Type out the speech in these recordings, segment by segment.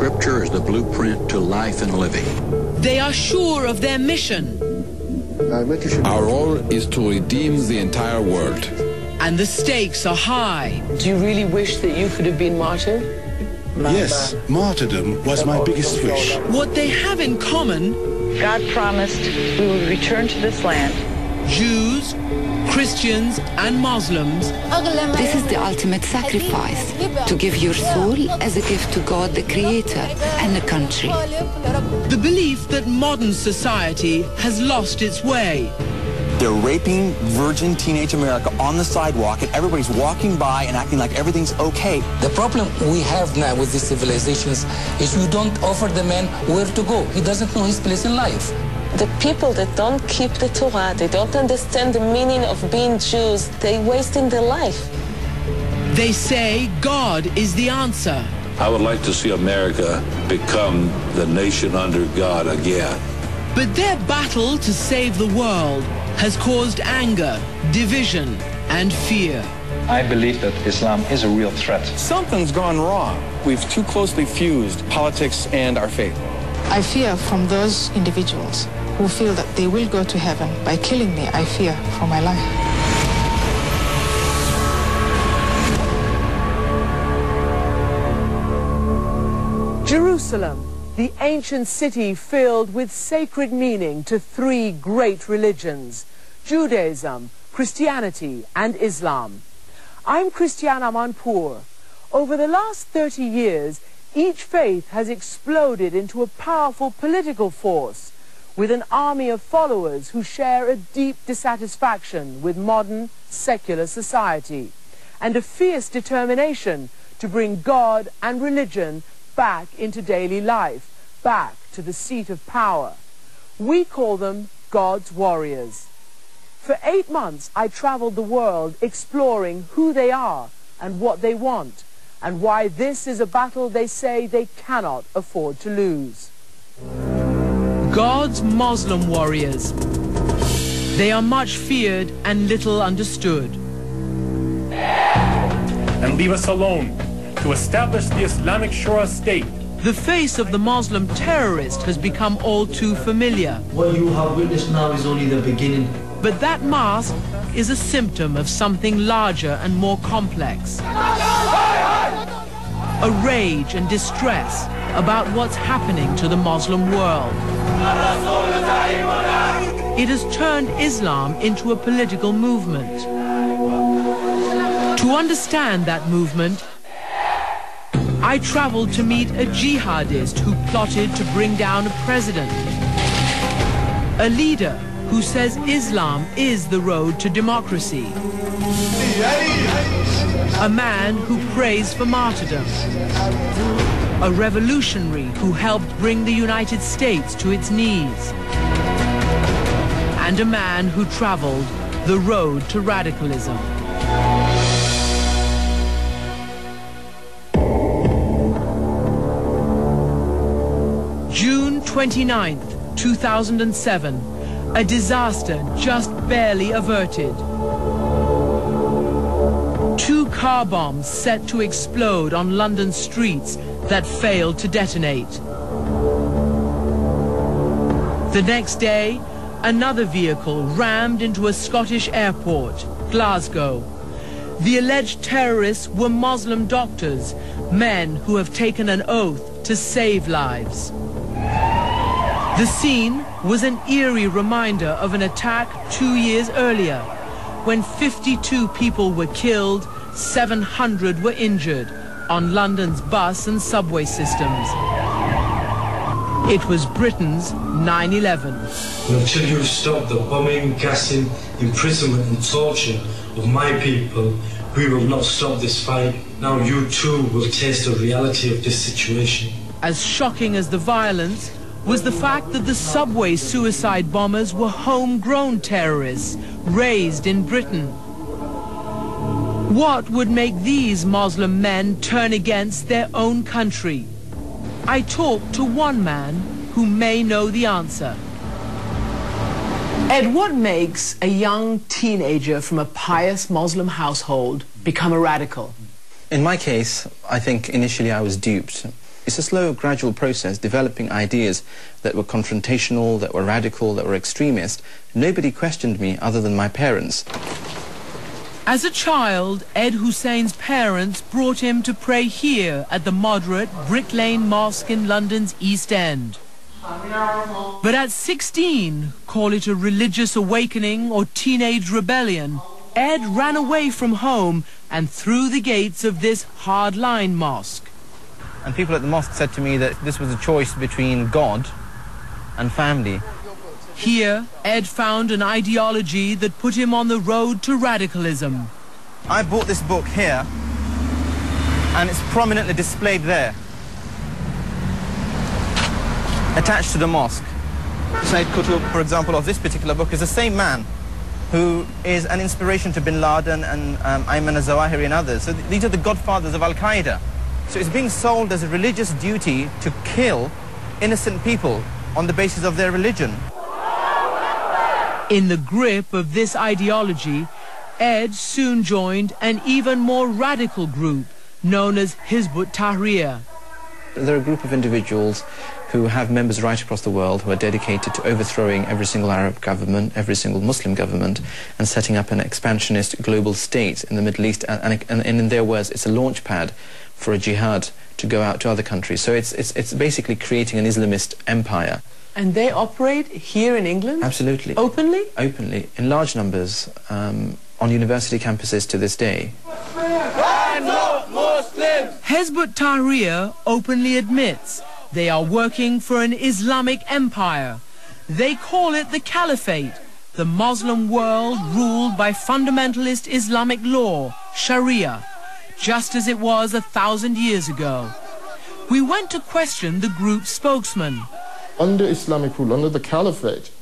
Scripture is the blueprint to life and living. They are sure of their mission. Our role is to redeem the entire world. And the stakes are high. Do you really wish that you could have been martyred? Yes, martyrdom was my biggest wish. What they have in common: God promised we would return to this land. Jews, Christians, and Muslims. This is the ultimate sacrifice, to give your soul as a gift to God, the Creator, and the country. The belief that modern society has lost its way. They're raping virgin teenage America on the sidewalk, and everybody's walking by and acting like everything's okay. The problem we have now with these civilizations is we don't offer the man where to go. He doesn't know his place in life. The people that don't keep the Torah, they don't understand the meaning of being Jews, they're wasting their life. They say God is the answer. I would like to see America become the nation under God again. But their battle to save the world has caused anger, division, and fear. I believe that Islam is a real threat. Something's gone wrong. We've too closely fused politics and our faith. I fear from those individuals who feel that they will go to heaven by killing me. I fear for my life. Jerusalem, the ancient city filled with sacred meaning to three great religions: Judaism, Christianity, and Islam. I'm Christiane Amanpour. Over the last 30 years, each faith has exploded into a powerful political force, with an army of followers who share a deep dissatisfaction with modern, secular society, and a fierce determination to bring God and religion back into daily life, back to the seat of power. We call them God's warriors. For 8 months, I traveled the world exploring who they are and what they want, and why this is a battle they say they cannot afford to lose. God's Muslim warriors. They are much feared and little understood. And leave us alone to establish the Islamic Shura state. The face of the Muslim terrorist has become all too familiar. What you have witnessed now is only the beginning. But that mask is a symptom of something larger and more complex. A rage and distress about what's happening to the Muslim world. It has turned Islam into a political movement. To understand that movement, I traveled to meet a jihadist who plotted to bring down a president. A leader who says Islam is the road to democracy. A man who prays for martyrdom. A revolutionary who helped bring the United States to its knees. And a man who traveled the road to radicalism. June 29th, 2007. A disaster just barely averted. 2 car bombs set to explode on London streets that failed to detonate. The next day, another vehicle rammed into a Scottish airport, Glasgow. The alleged terrorists were Muslim doctors, men who have taken an oath to save lives. The scene was an eerie reminder of an attack 2 years earlier, when 52 people were killed, 700 were injured on London's bus and subway systems. It was Britain's 9/11. Until you stop the bombing, gassing, imprisonment and torture of my people, we will not stop this fight. Now you too will taste the reality of this situation. As shocking as the violence was the fact that the subway suicide bombers were homegrown terrorists raised in Britain. What would make these Muslim men turn against their own country? I talked to one man who may know the answer. Ed, what makes a young teenager from a pious Muslim household become a radical? In my case, I think initially I was duped. It's a slow, gradual process, developing ideas that were confrontational, that were radical, that were extremist. Nobody questioned me other than my parents. As a child, Ed Hussein's parents brought him to pray here at the moderate Brick Lane Mosque in London's East End. But at 16, call it a religious awakening or teenage rebellion, Ed ran away from home and through the gates of this hardline mosque. And people at the mosque said to me that this was a choice between God and family. Here, Ed found an ideology that put him on the road to radicalism. I bought this book here, and it's prominently displayed there, attached to the mosque. Sayyid Qutb, for example, of this particular book, is the same man who is an inspiration to bin Laden and Ayman al-Zawahiri and others. So these are the godfathers of Al-Qaeda. So it's being sold as a religious duty to kill innocent people on the basis of their religion. In the grip of this ideology, Ed soon joined an even more radical group known as Hizb ut-Tahrir. They're a group of individuals who have members right across the world who are dedicated to overthrowing every single Arab government, every single Muslim government, and setting up an expansionist global state in the Middle East. And in their words, it's a launch pad for a jihad to go out to other countries. So it's basically creating an Islamist empire. And they operate here in England? Absolutely. Openly? Openly, in large numbers, on university campuses to this day. Hizb ut-Tahrir openly admits they are working for an Islamic empire. They call it the Caliphate, the Muslim world ruled by fundamentalist Islamic law, Sharia, just as it was 1,000 years ago. We went to question the group's spokesman. Under Islamic rule, under the Caliphate,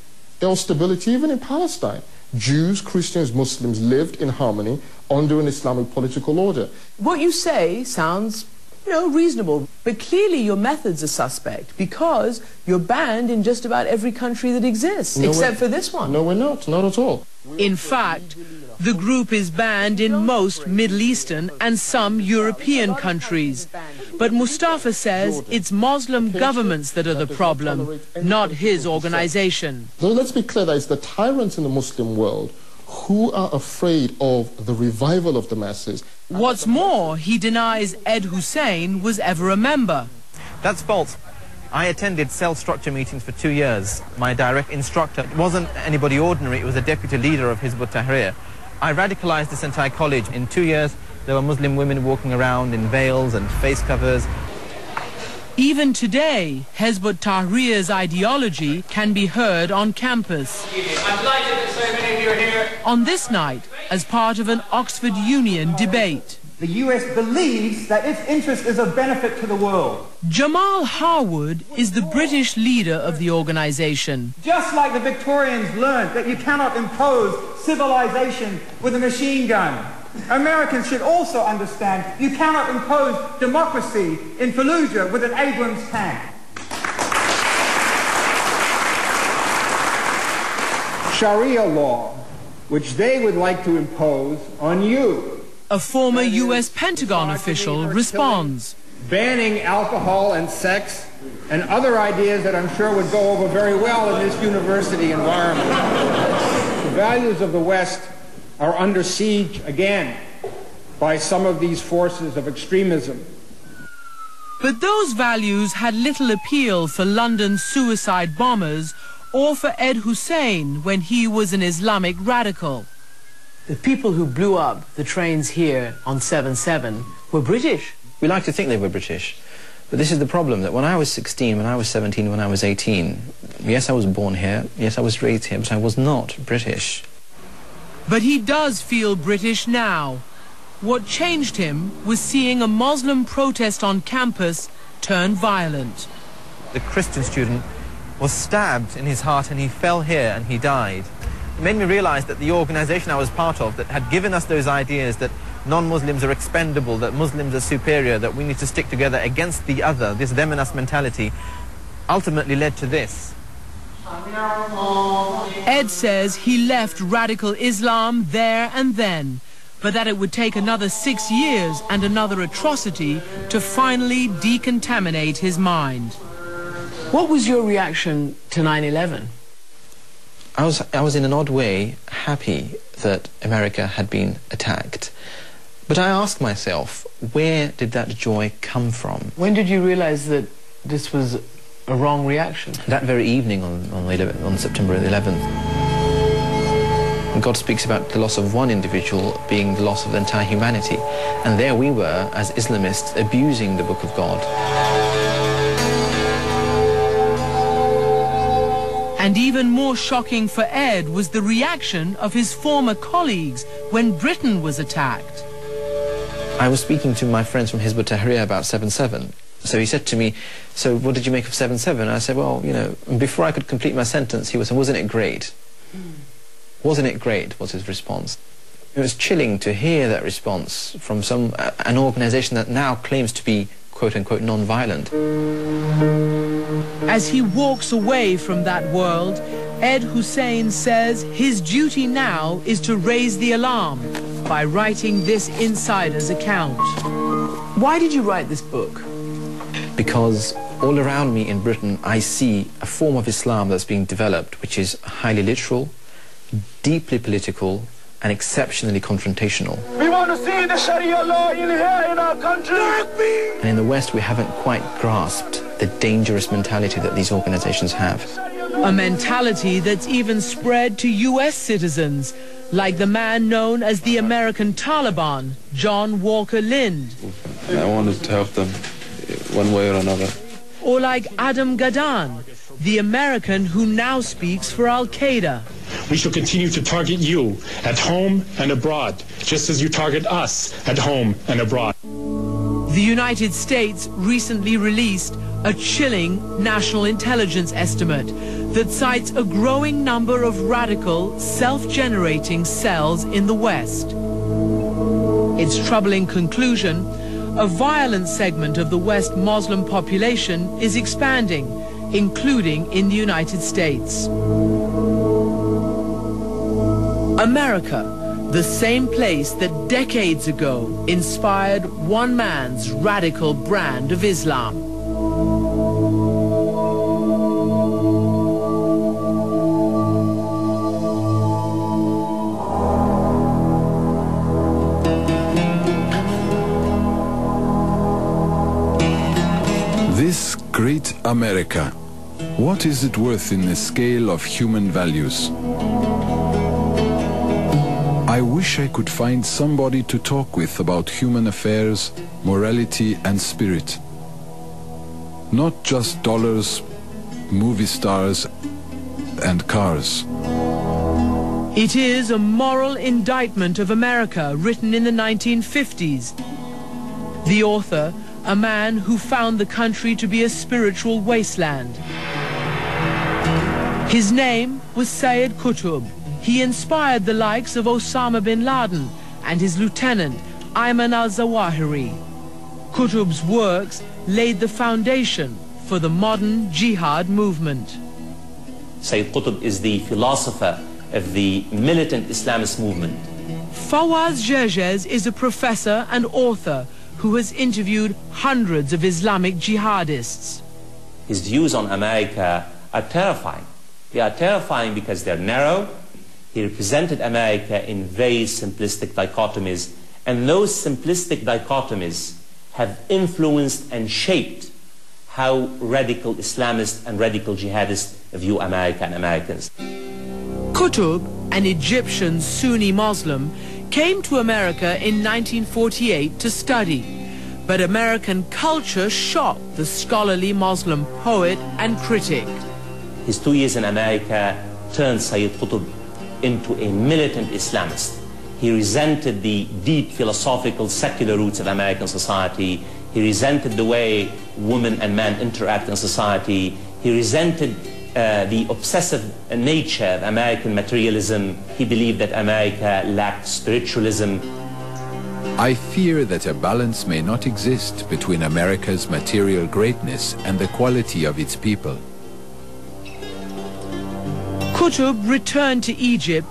there was stability even in Palestine. Jews, Christians, Muslims lived in harmony under an Islamic political order. What you say sounds, reasonable, but clearly your methods are suspect because you're banned in just about every country that exists, except for this one. No, we're not at all. In fact, the group is banned in most Middle Eastern and some European countries. But Mustafa says it's Muslim governments that are the problem, not his organization. So let's be clear that it's the tyrants in the Muslim world who are afraid of the revival of the masses. What's more, he denies Ed Hussein was ever a member. That's false. I attended cell structure meetings for 2 years. My direct instructor wasn't anybody ordinary, it was a deputy leader of Hizb ut-Tahrir. I radicalized this entire college. In 2 years, there were Muslim women walking around in veils and face covers. Even today, Hizb ut-Tahrir's ideology can be heard on campus. I'm delighted that so many of you are here. On this night, as part of an Oxford Union debate. The US believes that its interest is of benefit to the world. Jamal Harwood is the British leader of the organization. Just like the Victorians learned that you cannot impose civilization with a machine gun, Americans should also understand you cannot impose democracy in Fallujah with an Abrams tank. Sharia law, which they would like to impose on you. A former U.S. Pentagon official responds. Banning alcohol and sex and other ideas that I'm sure would go over very well in this university environment. The values of the West are under siege again by some of these forces of extremism. But those values had little appeal for London's suicide bombers or for Ed Hussein when he was an Islamic radical. The people who blew up the trains here on 7/7 were British. We like to think they were British, but this is the problem, that when I was 16, when I was 17, when I was 18, yes, I was born here, yes, I was raised here, but I was not British. But he does feel British now. What changed him was seeing a Muslim protest on campus turn violent. The Christian student was stabbed in his heart and he fell here and he died. It made me realize that the organization I was part of that had given us those ideas that non-Muslims are expendable, that Muslims are superior, that we need to stick together against the other, this them and us mentality, ultimately led to this. Ed says he left radical Islam there and then, but that it would take another 6 years and another atrocity to finally decontaminate his mind. What was your reaction to 9/11? I was in an odd way happy that America had been attacked. But I asked myself, where did that joy come from? When did you realize that this was a wrong reaction? That very evening on September the 11th. God speaks about the loss of one individual being the loss of the entire humanity. And there we were, as Islamists, abusing the Book of God. And even more shocking for Ed was the reaction of his former colleagues when Britain was attacked. I was speaking to my friends from Hizb ut-Tahrir about 7/7. So he said to me, so what did you make of 7/7? I said, well, you know, before I could complete my sentence, he was, wasn't it great? Wasn't it great, was his response. It was chilling to hear that response from an organization that now claims to be, quote-unquote, non-violent. As he walks away from that world, Ed Husain says his duty now is to raise the alarm by writing this insider's account. Why did you write this book? Because all around me in Britain, I see a form of Islam that's being developed, which is highly literal, deeply political, and exceptionally confrontational. We want to see the Sharia law in here in our country. And in the West, we haven't quite grasped the dangerous mentality that these organizations have. A mentality that's even spread to U.S. citizens, like the man known as the American Taliban, John Walker Lind. I wanted to help them one way or another. Or like Adam Gadan, the American who now speaks for Al-Qaeda. We shall continue to target you at home and abroad, just as you target us at home and abroad. The United States recently released a chilling national intelligence estimate that cites a growing number of radical, self-generating cells in the West. Its troubling conclusion, a violent segment of the West Muslim population is expanding, including in the United States. America, the same place that decades ago inspired one man's radical brand of Islam. This great America, what is it worth in the scale of human values? I wish I could find somebody to talk with about human affairs, morality and spirit. Not just dollars, movie stars and cars. It is a moral indictment of America written in the 1950s. The author, a man who found the country to be a spiritual wasteland. His name was Sayyid Qutb. He inspired the likes of Osama bin Laden and his lieutenant, Ayman al-Zawahiri. Qutb's works laid the foundation for the modern jihad movement. Sayyid Qutb is the philosopher of the militant Islamist movement. Fawaz Gerges is a professor and author who has interviewed hundreds of Islamic jihadists. His views on America are terrifying. They are terrifying because they're narrow. He represented America in very simplistic dichotomies, and those simplistic dichotomies have influenced and shaped how radical Islamists and radical jihadists view America and Americans. Qutb, an Egyptian Sunni Muslim, came to America in 1948 to study, but American culture shocked the scholarly Muslim poet and critic. His 2 years in America turned Sayyid Qutb into a militant Islamist. He resented the deep philosophical secular roots of American society. He resented the way women and men interact in society. He resented the obsessive nature of American materialism. He believed that America lacked spiritualism. I fear that a balance may not exist between America's material greatness and the quality of its people. Qutb returned to Egypt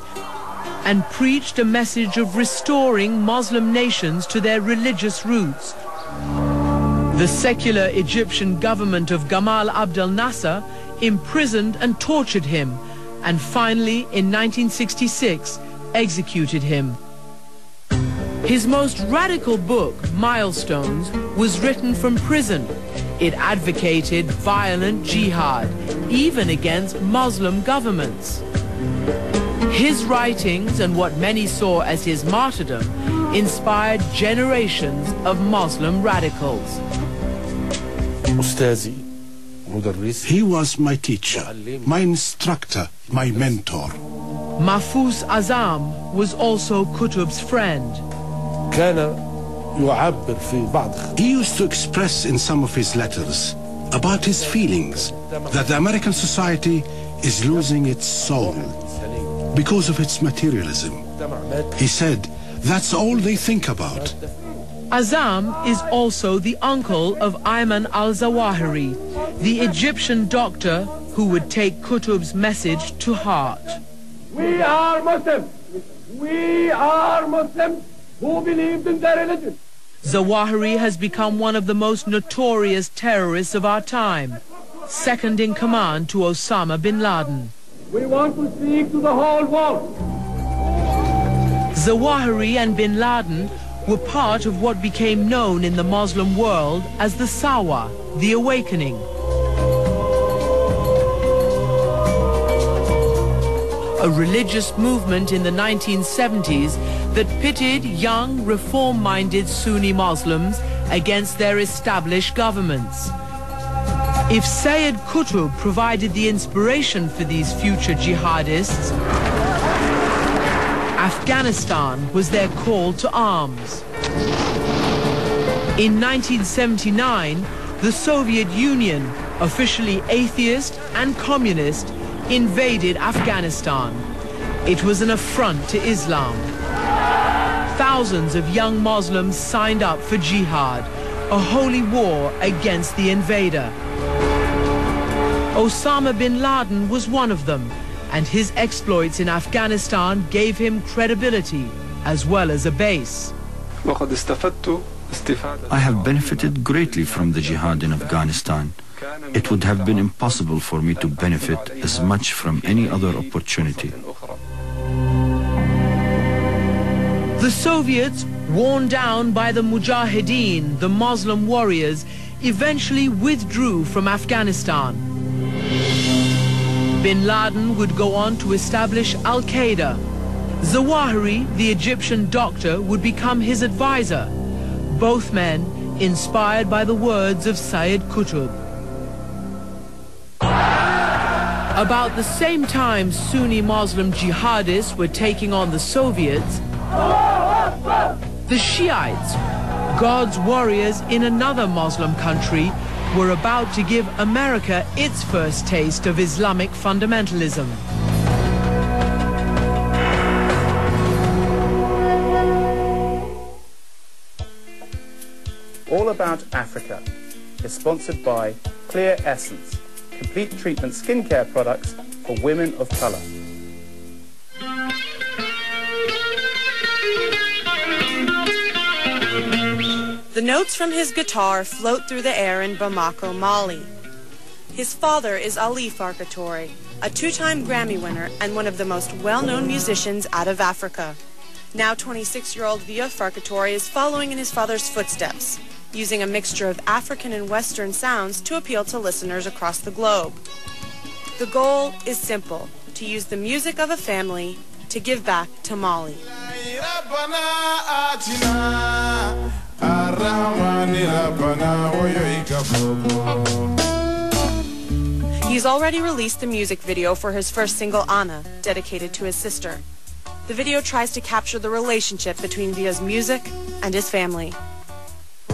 and preached a message of restoring Muslim nations to their religious roots. The secular Egyptian government of Gamal Abdel Nasser imprisoned and tortured him, and finally, in 1966, executed him. His most radical book, Milestones, was written from prison. It advocated violent jihad, even against Muslim governments. His writings and what many saw as his martyrdom inspired generations of Muslim radicals. He was my teacher, my instructor, my mentor. Mahfouz Azam was also Qutb's friend. He used to express in some of his letters about his feelings that the American society is losing its soul because of its materialism. He said, that's all they think about. Azam is also the uncle of Ayman al-Zawahiri, the Egyptian doctor who would take Qutb's message to heart. We are Muslims. We are Muslims who believed in their religion. Zawahiri has become one of the most notorious terrorists of our time, second in command to Osama bin Laden. We want to speak to the whole world. Zawahiri and bin Laden were part of what became known in the Muslim world as the Sawa, the Awakening. A religious movement in the 1970s that pitted young, reform-minded Sunni Muslims against their established governments. If Sayyid Qutb provided the inspiration for these future jihadists, Afghanistan was their call to arms. In 1979, the Soviet Union, officially atheist and communist, invaded Afghanistan. It was an affront to Islam. Thousands of young Muslims signed up for jihad, a holy war against the invader. Osama bin Laden was one of them, and his exploits in Afghanistan gave him credibility as well as a base. I have benefited greatly from the jihad in Afghanistan. It would have been impossible for me to benefit as much from any other opportunity. The Soviets, worn down by the Mujahideen, the Muslim warriors, eventually withdrew from Afghanistan. Bin Laden would go on to establish Al-Qaeda. Zawahiri, the Egyptian doctor, would become his advisor. Both men inspired by the words of Sayyid Qutb. About the same time Sunni Muslim jihadists were taking on the Soviets, the Shiites, God's warriors in another Muslim country, were about to give America its first taste of Islamic fundamentalism. All About Africa is sponsored by Clear Essence, complete treatment skincare products for women of color. The notes from his guitar float through the air in Bamako, Mali. His father is Ali Farkatori, a two-time Grammy winner and one of the most well-known musicians out of Africa. Now 26-year-old Via Farkatori is following in his father's footsteps, using a mixture of African and Western sounds to appeal to listeners across the globe. The goal is simple, to use the music of a family to give back to Mali. He's already released the music video for his first single, Anna, dedicated to his sister. The video tries to capture the relationship between Via's music and his family.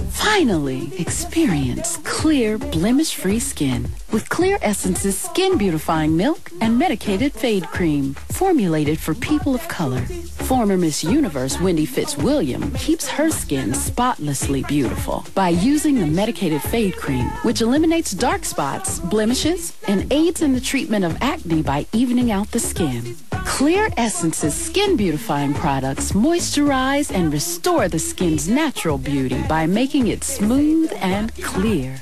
Finally, experience clear, blemish-free skin with Clear Essence's Skin Beautifying Milk and Medicated Fade Cream, formulated for people of color. Former Miss Universe Wendy Fitzwilliam keeps her skin spotlessly beautiful by using the Medicated Fade Cream, which eliminates dark spots, blemishes, and aids in the treatment of acne by evening out the skin. Clear Essence's skin beautifying products moisturize and restore the skin's natural beauty by making it smooth and clear.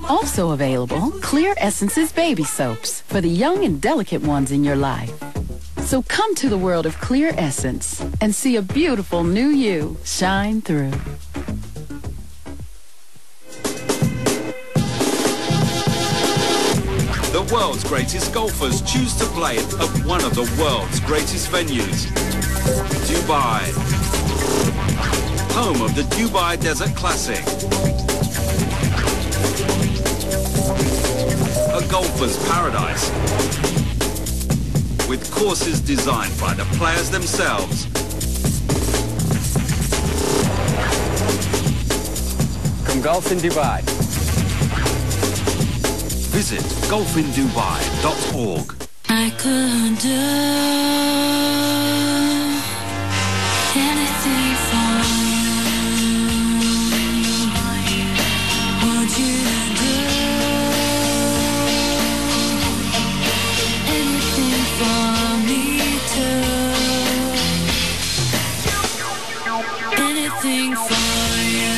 Also available, Clear Essence's baby soaps for the young and delicate ones in your life. So come to the world of Clear Essence and see a beautiful new you shine through. The world's greatest golfers choose to play at one of the world's greatest venues, Dubai. Home of the Dubai Desert Classic. A golfer's paradise, with courses designed by the players themselves. Come golf in Dubai. Visit golfindubai.org. I could do anything for you. Would you do anything for me too? Anything for you.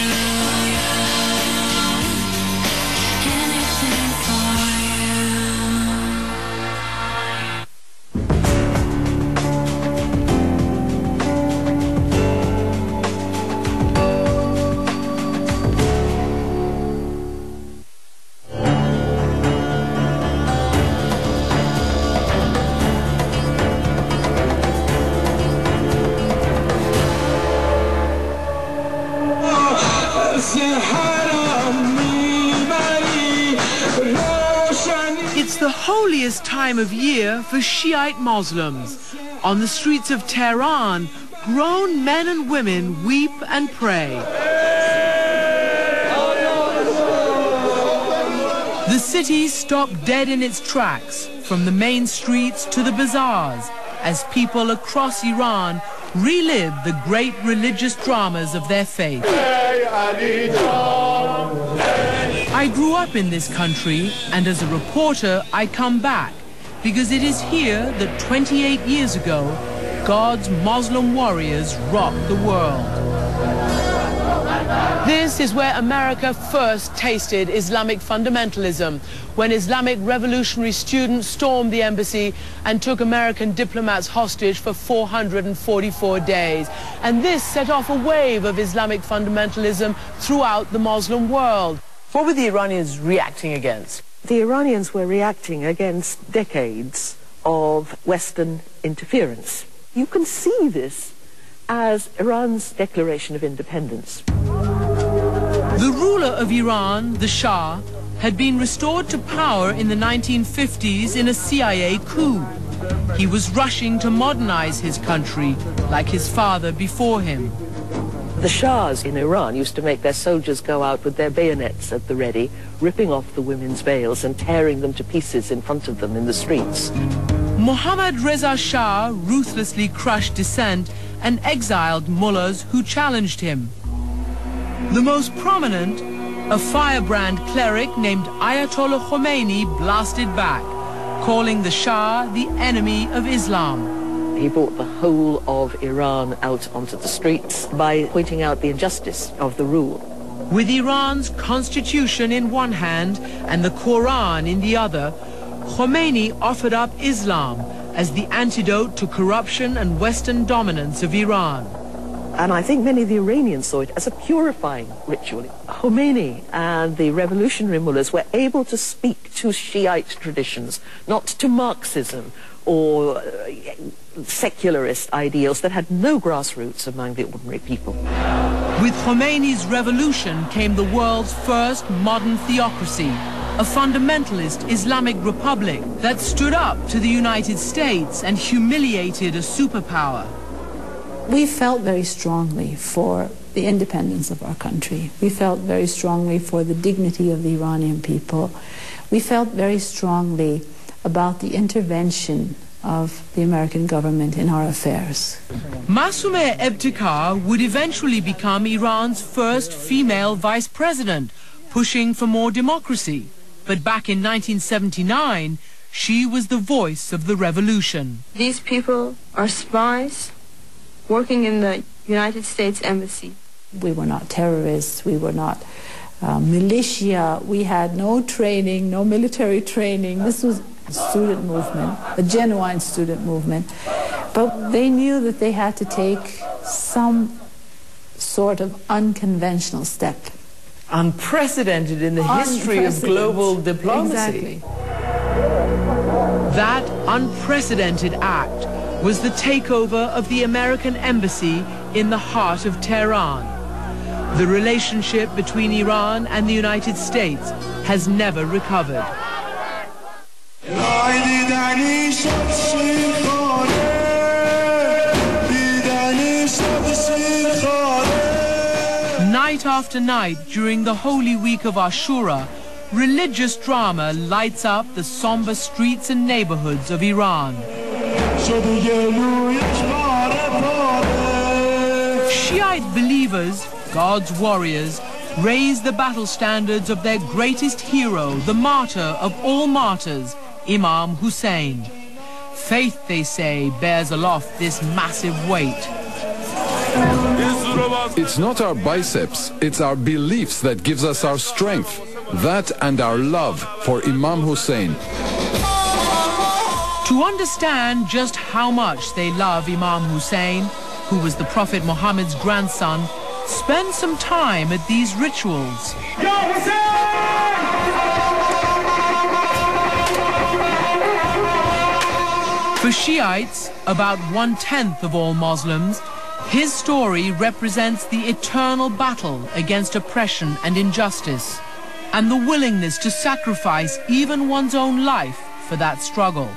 It's the holiest time of year for Shiite Muslims. On the streets of Tehran, grown men and women weep and pray. The city stopped dead in its tracks, from the main streets to the bazaars, as people across Iran relive the great religious dramas of their faith. I grew up in this country, and as a reporter, I come back, because it is here that 28 years ago, God's Muslim warriors rocked the world. This is where America first tasted Islamic fundamentalism, when Islamic revolutionary students stormed the embassy and took American diplomats hostage for 444 days. And this set off a wave of Islamic fundamentalism throughout the Muslim world. What were the Iranians reacting against? The Iranians were reacting against decades of Western interference. You can see this as Iran's declaration of independence. The ruler of Iran, the Shah, had been restored to power in the 1950s in a CIA coup. He was rushing to modernize his country, like his father before him. The Shahs in Iran used to make their soldiers go out with their bayonets at the ready, ripping off the women's veils and tearing them to pieces in front of them in the streets. Mohammad Reza Shah ruthlessly crushed dissent and exiled mullahs who challenged him. The most prominent, a firebrand cleric named Ayatollah Khomeini, blasted back, calling the Shah the enemy of Islam. He brought the whole of Iran out onto the streets by pointing out the injustice of the rule. With Iran's constitution in one hand and the Quran in the other, Khomeini offered up Islam as the antidote to corruption and Western dominance of Iran. And I think many of the Iranians saw it as a purifying ritual. Khomeini and the revolutionary mullahs were able to speak to Shiite traditions, not to Marxism or secularist ideals that had no grassroots among the ordinary people. With Khomeini's revolution came the world's first modern theocracy, a fundamentalist Islamic republic that stood up to the United States and humiliated a superpower. We felt very strongly for the independence of our country. We felt very strongly for the dignity of the Iranian people. We felt very strongly about the intervention of the American government in our affairs. Masumeh Ebtekar would eventually become Iran's first female vice president, pushing for more democracy. But back in 1979, she was the voice of the revolution. These people are spies working in the United States Embassy. We were not terrorists, we were not militia, we had no training, no military training. This was a student movement, a genuine student movement. But they knew that they had to take some sort of unconventional step. Unprecedented in the history of global diplomacy. Exactly. That unprecedented act was the takeover of the American embassy in the heart of Tehran. The relationship between Iran and the United States has never recovered. Night after night during the Holy Week of Ashura, religious drama lights up the somber streets and neighborhoods of Iran. Shiite believers, God's warriors, raise the battle standards of their greatest hero, the martyr of all martyrs, Imam Hussein. Faith, they say, bears aloft this massive weight. It's not our biceps, it's our beliefs that gives us our strength. That and our love for Imam Hussein. To understand just how much they love Imam Hussein, who was the Prophet Muhammad's grandson, spend some time at these rituals. For Shiites, about 1/10 of all Muslims, his story represents the eternal battle against oppression and injustice, and the willingness to sacrifice even one's own life for that struggle.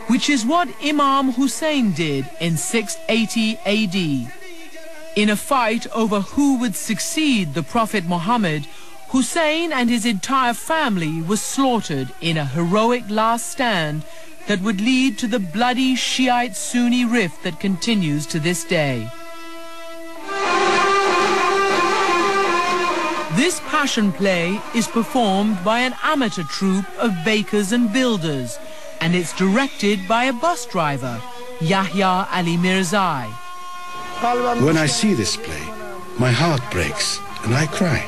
Which is what Imam Hussein did in 680 AD. In a fight over who would succeed the Prophet Muhammad, Hussein and his entire family were slaughtered in a heroic last stand that would lead to the bloody Shiite-Sunni rift that continues to this day. This passion play is performed by an amateur troupe of bakers and builders, and it's directed by a bus driver, Yahya Ali Mirzai. When I see this play, my heart breaks and I cry,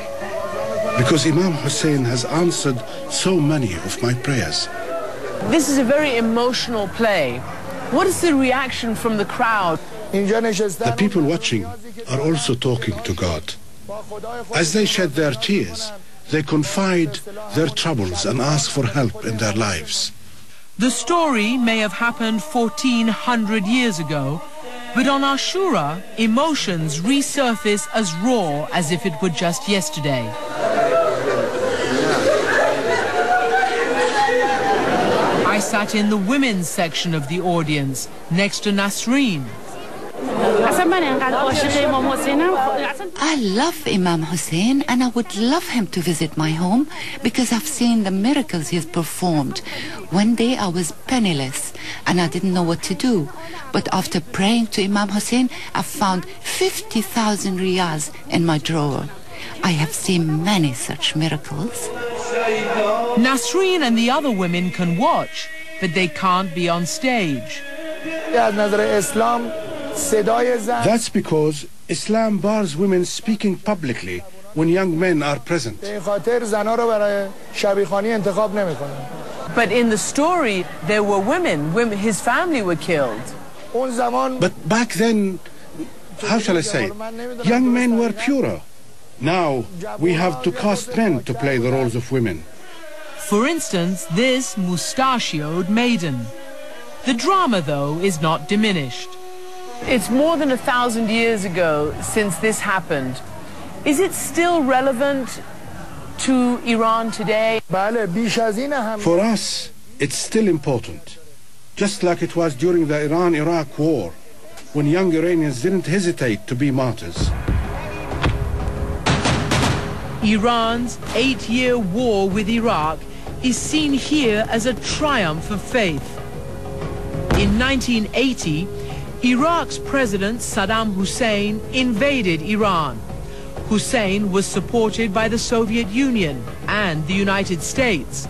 because Imam Hussein has answered so many of my prayers. This is a very emotional play. What is the reaction from the crowd? The people watching are also talking to God. As they shed their tears, they confide their troubles and ask for help in their lives. The story may have happened 1400 years ago, but on Ashura, emotions resurface as raw as if it were just yesterday. I sat in the women's section of the audience, next to Nasreen. I love Imam Hussein and I would love him to visit my home because I've seen the miracles he's performed. One day I was penniless and I didn't know what to do. But after praying to Imam Hussein, I found 50,000 riyals in my drawer. I have seen many such miracles. Nasreen and the other women can watch, but they can't be on stage. That's because Islam bars women speaking publicly when young men are present. But in the story, there were women. His family were killed. But back then, how shall I say, young men were purer. Now we have to cast men to play the roles of women. For instance, this mustachioed maiden. The drama, though, is not diminished. It's more than 1,000 years ago since this happened. Is it still relevant to Iran today? For us, it's still important. Just like it was during the Iran-Iraq war, when young Iranians didn't hesitate to be martyrs. Iran's 8-year war with Iraq is seen here as a triumph of faith. In 1980, Iraq's President Saddam Hussein invaded Iran. Hussein was supported by the Soviet Union and the United States.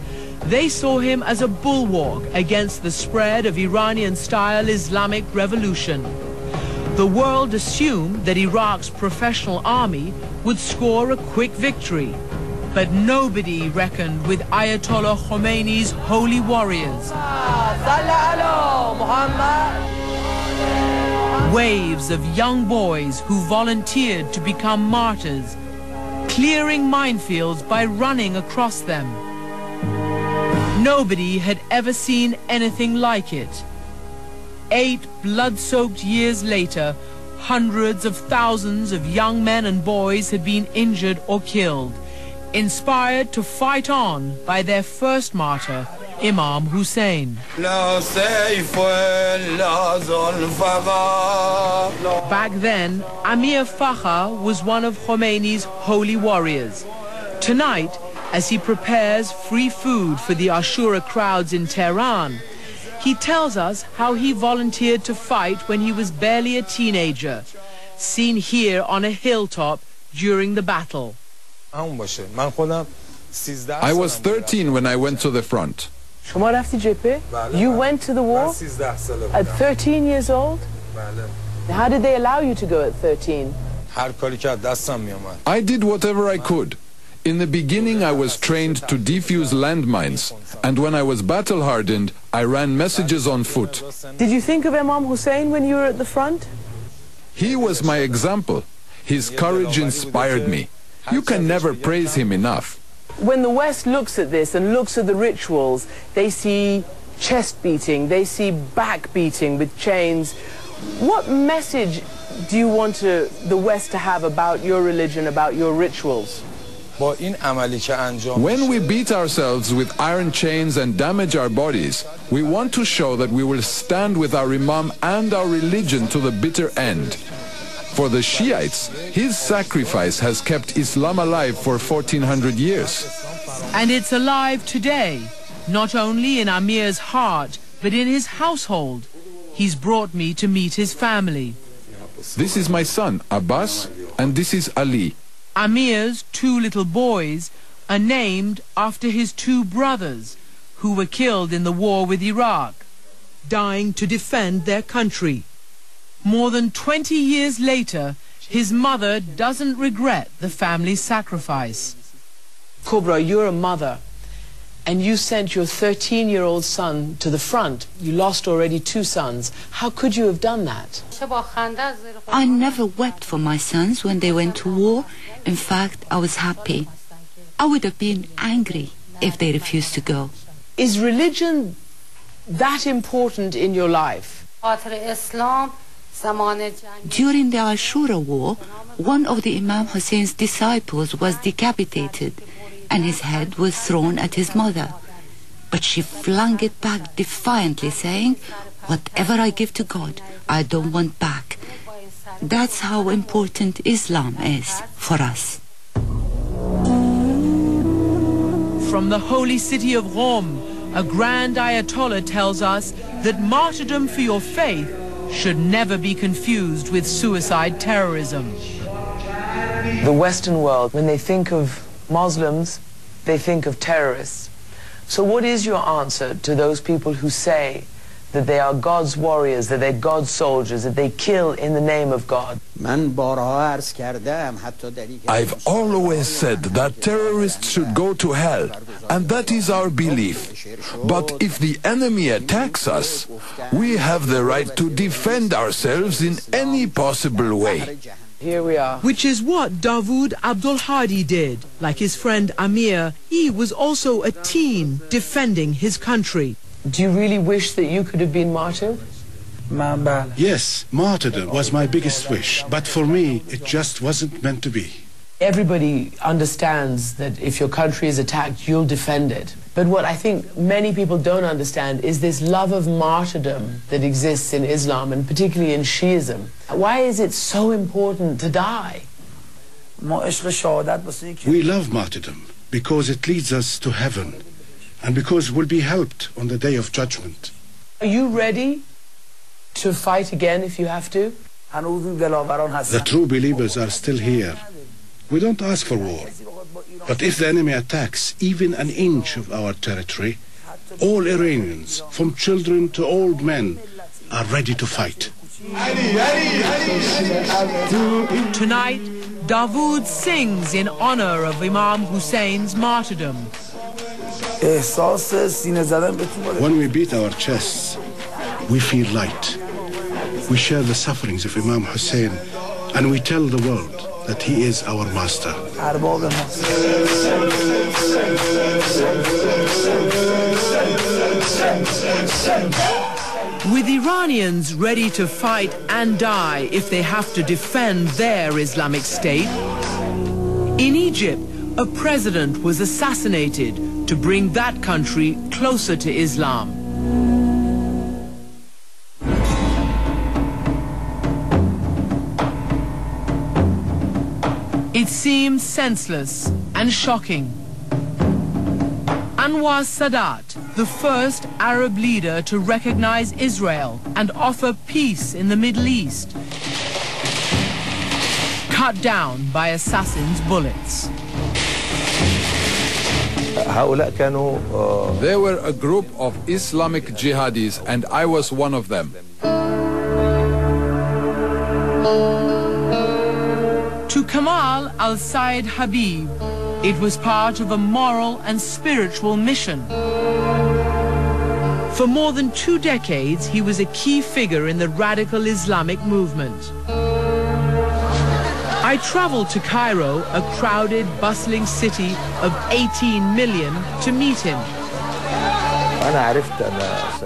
They saw him as a bulwark against the spread of Iranian-style Islamic revolution. The world assumed that Iraq's professional army would score a quick victory. But nobody reckoned with Ayatollah Khomeini's holy warriors. Waves of young boys who volunteered to become martyrs, clearing minefields by running across them. Nobody had ever seen anything like it. 8 blood-soaked years later, hundreds of thousands of young men and boys had been injured or killed, inspired to fight on by their first martyr, Imam Hussein. Back then, Amir Fakhr was one of Khomeini's holy warriors. Tonight, as he prepares free food for the Ashura crowds in Tehran, he tells us how he volunteered to fight when he was barely a teenager, seen here on a hilltop during the battle. I was 13 when I went to the front. You went to the war at 13 years old? How did they allow you to go at 13? I did whatever I could. In the beginning, I was trained to defuse landmines, and when I was battle-hardened, I ran messages on foot. Did you think of Imam Hussein when you were at the front? He was my example. His courage inspired me. You can never praise him enough. When the West looks at this and looks at the rituals, they see chest beating, they see back beating with chains. What message do you want the West to have about your religion, about your rituals? When we beat ourselves with iron chains and damage our bodies, we want to show that we will stand with our Imam and our religion to the bitter end. For the Shiites, his sacrifice has kept Islam alive for 1400 years. And it's alive today, not only in Amir's heart, but in his household. He's brought me to meet his family. This is my son, Abbas, and this is Ali. Amir's 2 little boys are named after his 2 brothers who were killed in the war with Iraq, dying to defend their country. More than 20 years later, his mother doesn't regret the family's sacrifice. Kubra, you're a mother, and you sent your 13-year-old son to the front. You lost already 2 sons. How could you have done that? I never wept for my sons when they went to war. In fact, I was happy. I would have been angry if they refused to go. Is religion that important in your life? During the Ashura war, one of the Imam Hussein's disciples was decapitated, and his head was thrown at his mother. But she flung it back defiantly, saying, "Whatever I give to God, I don't want back." That's how important Islam is for us. From the holy city of Rome, a grand Ayatollah tells us that martyrdom for your faith should never be confused with suicide terrorism. The Western world, when they think of Muslims, they think of terrorists. So what is your answer to those people who say that they are God's warriors, that they're God's soldiers, that they kill in the name of God? I've always said that terrorists should go to hell, and that is our belief. But if the enemy attacks us, we have the right to defend ourselves in any possible way. Here we are. Which is what Dawood Abdul Hadi did. Like his friend Amir, he was also a teen defending his country. Do you really wish that you could have been martyred? Yes, martyrdom was my biggest wish, but for me, it just wasn't meant to be. Everybody understands that if your country is attacked, you'll defend it. But what I think many people don't understand is this love of martyrdom that exists in Islam, and particularly in Shiism. Why is it so important to die? We love martyrdom because it leads us to heaven, and because we'll be helped on the day of judgment. Are you ready to fight again if you have to? The true believers are still here, We don't ask for war. But if the enemy attacks even an inch of our territory, all Iranians, from children to old men, are ready to fight. Tonight, Dawood sings in honor of Imam Hussein's martyrdom. When we beat our chests, we feel light. We share the sufferings of Imam Hussein, and we tell the world that he is our master. With Iranians ready to fight and die if they have to defend their Islamic State, in Egypt, a president was assassinated to bring that country closer to Islam. It seemed senseless and shocking. Anwar Sadat, the first Arab leader to recognize Israel and offer peace in the Middle East, cut down by assassins' bullets. They were a group of Islamic jihadis, and I was one of them. To Kamal al-Said Habib, it was part of a moral and spiritual mission. For more than 2 decades, he was a key figure in the radical Islamic movement. I traveled to Cairo, a crowded, bustling city of 18 million, to meet him.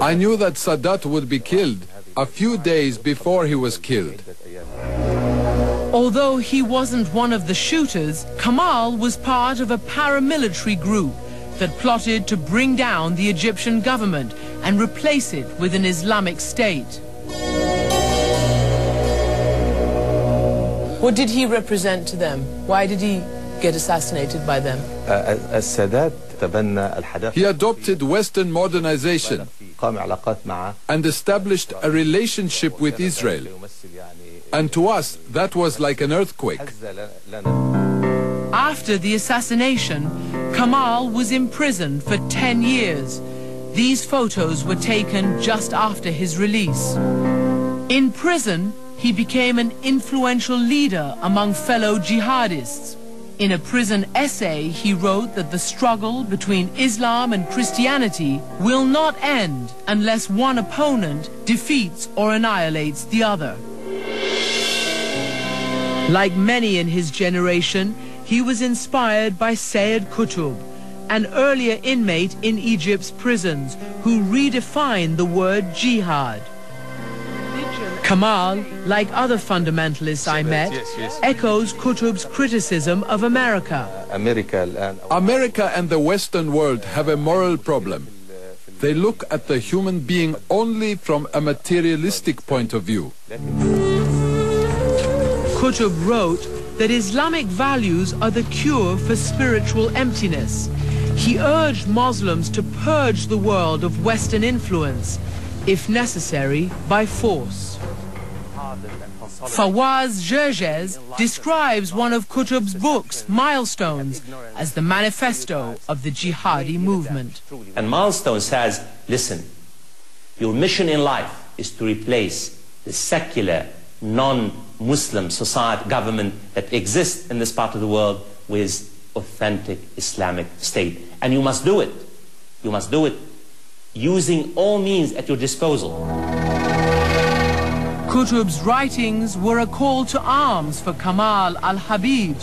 I knew that Sadat would be killed a few days before he was killed. Although he wasn't one of the shooters, Kamal was part of a paramilitary group that plotted to bring down the Egyptian government and replace it with an Islamic State. What did he represent to them? Why did he get assassinated by them? He adopted Western modernization and established a relationship with Israel. And to us, that was like an earthquake. After the assassination, Kamal was imprisoned for 10 years. These photos were taken just after his release. In prison, he became an influential leader among fellow jihadists. In a prison essay, he wrote that the struggle between Islam and Christianity will not end unless one opponent defeats or annihilates the other. Like many in his generation, he was inspired by Sayyid Qutb, an earlier inmate in Egypt's prisons who redefined the word jihad. Kamal, like other fundamentalists I met, echoes Qutb's criticism of America. America and the Western world have a moral problem. They look at the human being only from a materialistic point of view. Qutb wrote that Islamic values are the cure for spiritual emptiness. He urged Muslims to purge the world of Western influence, if necessary, by force. Fawaz Gerges describes one of Qutb's books, Milestones, as the manifesto of the jihadi movement. And Milestone says, listen, your mission in life is to replace the secular, non-Muslim society government that exists in this part of the world with authentic Islamic State. And you must do it. You must do it using all means at your disposal. Qutb's writings were a call to arms for Kamal al-Habib.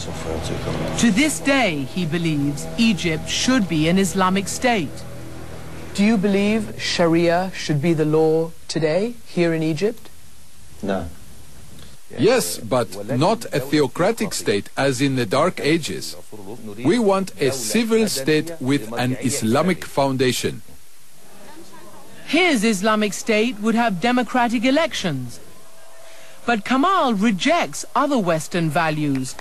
To this day, he believes Egypt should be an Islamic state. Do you believe Sharia should be the law today, here in Egypt? No. Yes, but not a theocratic state as in the Dark Ages. We want a civil state with an Islamic foundation. His Islamic state would have democratic elections. But Kamal rejects other Western values.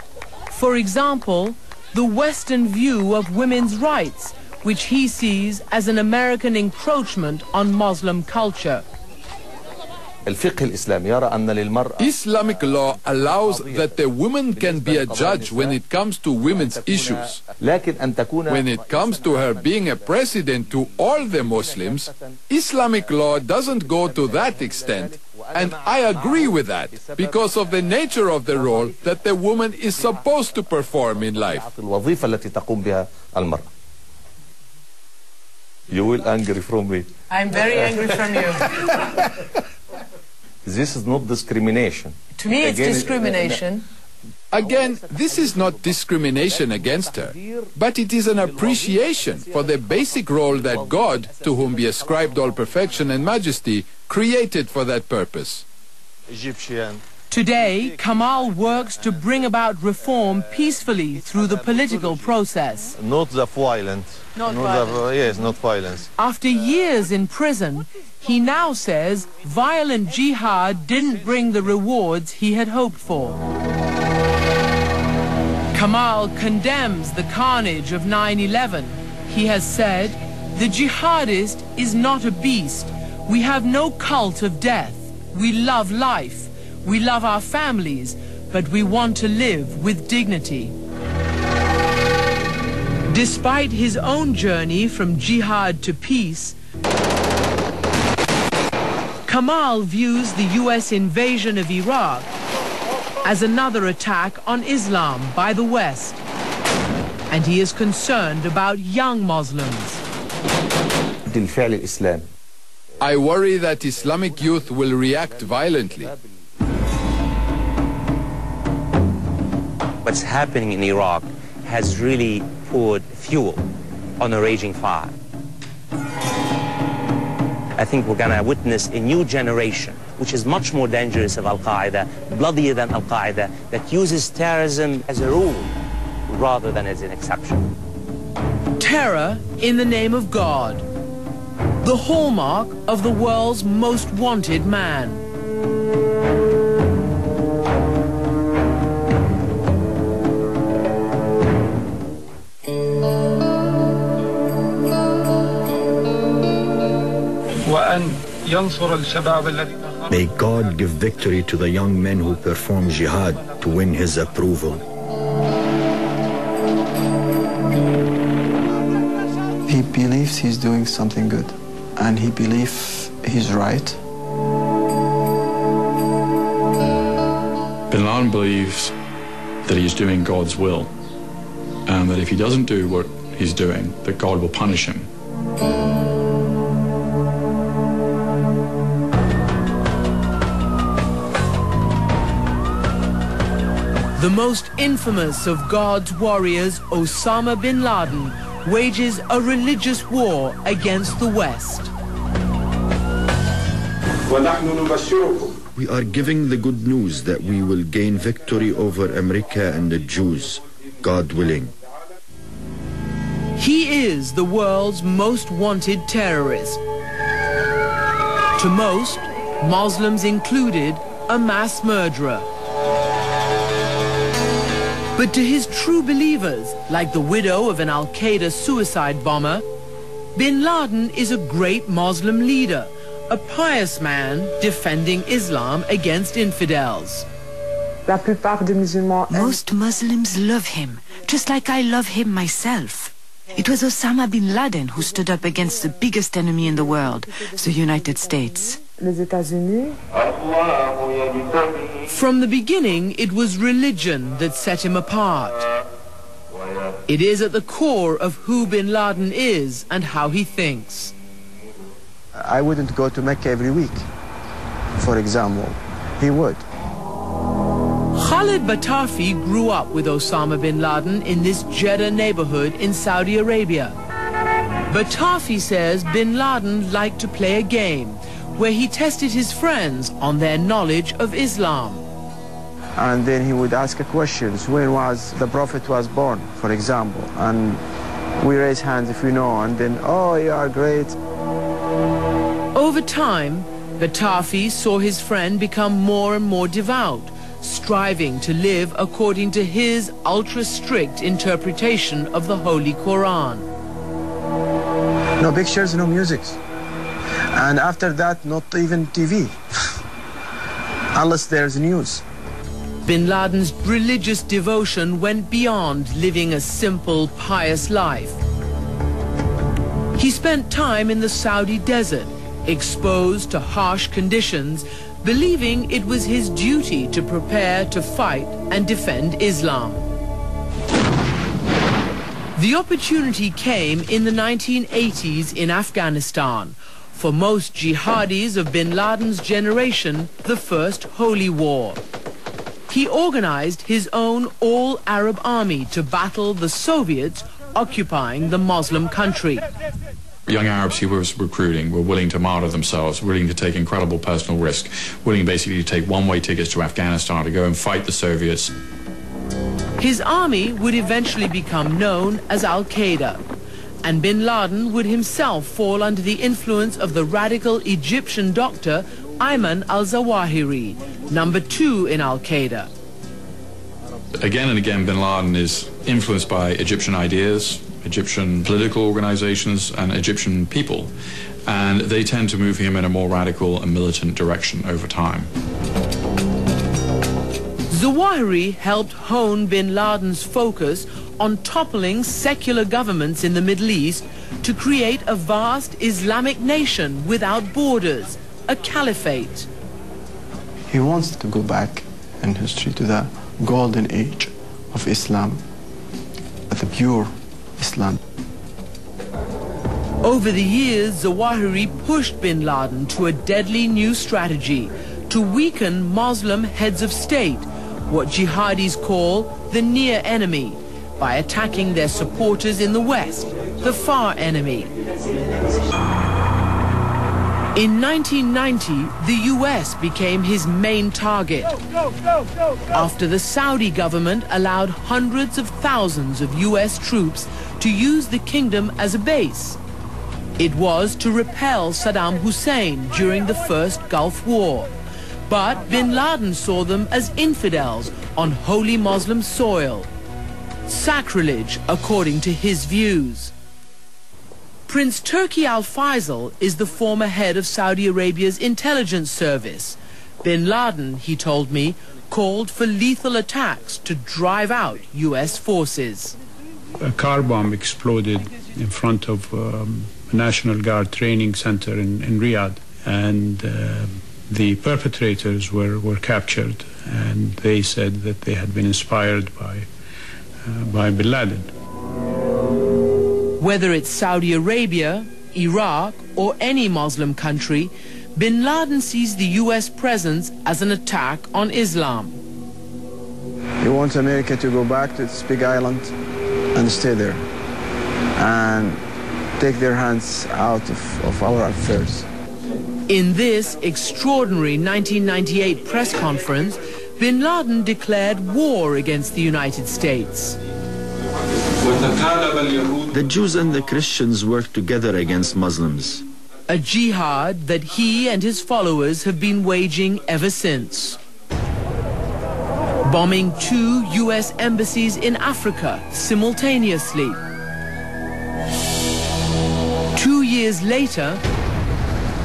For example, the Western view of women's rights, which he sees as an American encroachment on Muslim culture. Islamic law allows that the woman can be a judge when it comes to women's issues. When it comes to her being a president to all the Muslims, Islamic law doesn't go to that extent. And I agree with that, because of the nature of the role that the woman is supposed to perform in life. You will angry from me. I'm very angry from you. This is not discrimination. To me, it's discrimination. Again, this is not discrimination against her, but it is an appreciation for the basic role that God, to whom be ascribed all perfection and majesty, created for that purpose. Today, Kamal works to bring about reform peacefully through the political process. Not the violence. Not violence. Yes, not violence. After years in prison, he now says violent jihad didn't bring the rewards he had hoped for. Kamal condemns the carnage of 9/11. He has said, "The jihadist is not a beast. We have no cult of death. We love life. We love our families, but we want to live with dignity." Despite his own journey from jihad to peace, Kamal views the U.S. invasion of Iraq as another attack on Islam by the West, and he is concerned about young Muslims. I worry that Islamic youth will react violently. What's happening in Iraq has really poured fuel on a raging fire. I think we're going to witness a new generation, which is much more dangerous of Al-Qaeda, bloodier than Al-Qaeda, that uses terrorism as a rule rather than as an exception. Terror in the name of God, the hallmark of the world's most wanted man. May God give victory to the young men who perform jihad to win His approval. He believes he's doing something good, and he believes he's right. Bin Laden believes that he's doing God's will, and that if he doesn't do what he's doing, that God will punish him. The most infamous of God's warriors, Osama bin Laden, wages a religious war against the West. We are giving the good news that we will gain victory over America and the Jews, God willing. He is the world's most wanted terrorist. To most, Muslims included, a mass murderer. But to his true believers, like the widow of an Al-Qaeda suicide bomber, bin Laden is a great Muslim leader, a pious man defending Islam against infidels. Most Muslims love him, just like I love him myself. It was Osama bin Laden who stood up against the biggest enemy in the world, the United States. From the beginning, it was religion that set him apart. It is at the core of who bin Laden is and how he thinks. I wouldn't go to Mecca every week, for example. He would. Khalid Batafi grew up with Osama bin Laden in this Jeddah neighborhood in Saudi Arabia. Batafi says bin Laden liked to play a game where he tested his friends on their knowledge of Islam. And then he would ask questions. When was the Prophet was born, for example? And we raise hands if we know, and then, oh, you are great. Over time, Batafi saw his friend become more and more devout, striving to live according to his ultra-strict interpretation of the Holy Quran. No pictures, no music. And after that, not even TV. unless there's news. Bin Laden's religious devotion went beyond living a simple, pious life. He spent time in the Saudi desert, exposed to harsh conditions, believing it was his duty to prepare to fight and defend Islam. The opportunity came in the 1980s in Afghanistan. For most jihadis of Bin Laden's generation, the first holy war. He organized his own all-Arab army to battle the Soviets occupying the Muslim country. Young Arabs he was recruiting were willing to martyr themselves, willing to take incredible personal risk, willing basically to take one-way tickets to Afghanistan to go and fight the Soviets. His army would eventually become known as Al-Qaeda, and Bin Laden would himself fall under the influence of the radical Egyptian doctor Ayman al-Zawahiri, number 2 in Al-Qaeda. Again and again, Bin Laden is influenced by Egyptian ideas, Egyptian political organizations, and Egyptian people, and they tend to move him in a more radical and militant direction over time. Zawahiri helped hone Bin Laden's focus on toppling secular governments in the Middle East to create a vast Islamic nation without borders, a caliphate. He wants to go back in history to the golden age of Islam, the pure Islam. Over the years, Zawahiri pushed Bin Laden to a deadly new strategy to weaken Muslim heads of state, what jihadis call the near enemy, by attacking their supporters in the West, the far enemy. In 1990, the US became his main target, after the Saudi government allowed hundreds of thousands of US troops to use the kingdom as a base. It was to repel Saddam Hussein during the First Gulf War. But Bin Laden saw them as infidels on holy Muslim soil. Sacrilege, according to his views. Prince Turki Al Faisal is the former head of Saudi Arabia's intelligence service. Bin Laden, he told me, called for lethal attacks to drive out US forces. A car bomb exploded in front of a National Guard training center in Riyadh, and the perpetrators were captured, and they said that they had been inspired by Bin Laden. Whether it's Saudi Arabia, Iraq, or any Muslim country, Bin Laden sees the US presence as an attack on Islam. He wants America to go back to this big island and stay there and take their hands out of our affairs. In this extraordinary 1998 press conference, Bin Laden declared war against the United States. The Jews and the Christians work together against Muslims. A jihad that he and his followers have been waging ever since. Bombing 2 US embassies in Africa simultaneously. 2 years later,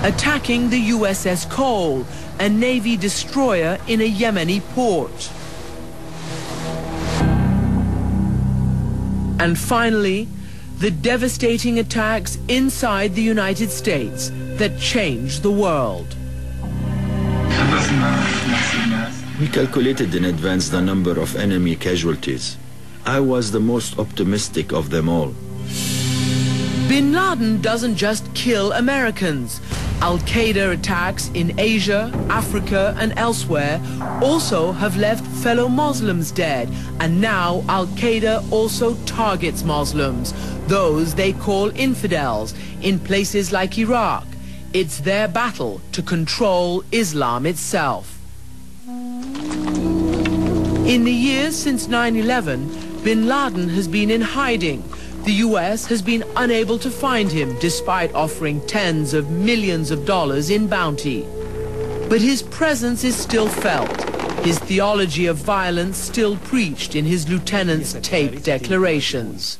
attacking the USS Cole, a Navy destroyer in a Yemeni port. And finally, the devastating attacks inside the United States that changed the world. We calculated in advance the number of enemy casualties. I was the most optimistic of them all. Bin Laden doesn't just kill Americans. Al-Qaeda attacks in Asia, Africa, and elsewhere also have left fellow Muslims dead, and now Al-Qaeda also targets Muslims, those they call infidels, in places like Iraq. It's their battle to control Islam itself. In the years since 9/11, Bin Laden has been in hiding. The US has been unable to find him despite offering tens of millions of dollars in bounty. But his presence is still felt, his theology of violence still preached in his lieutenant's taped declarations.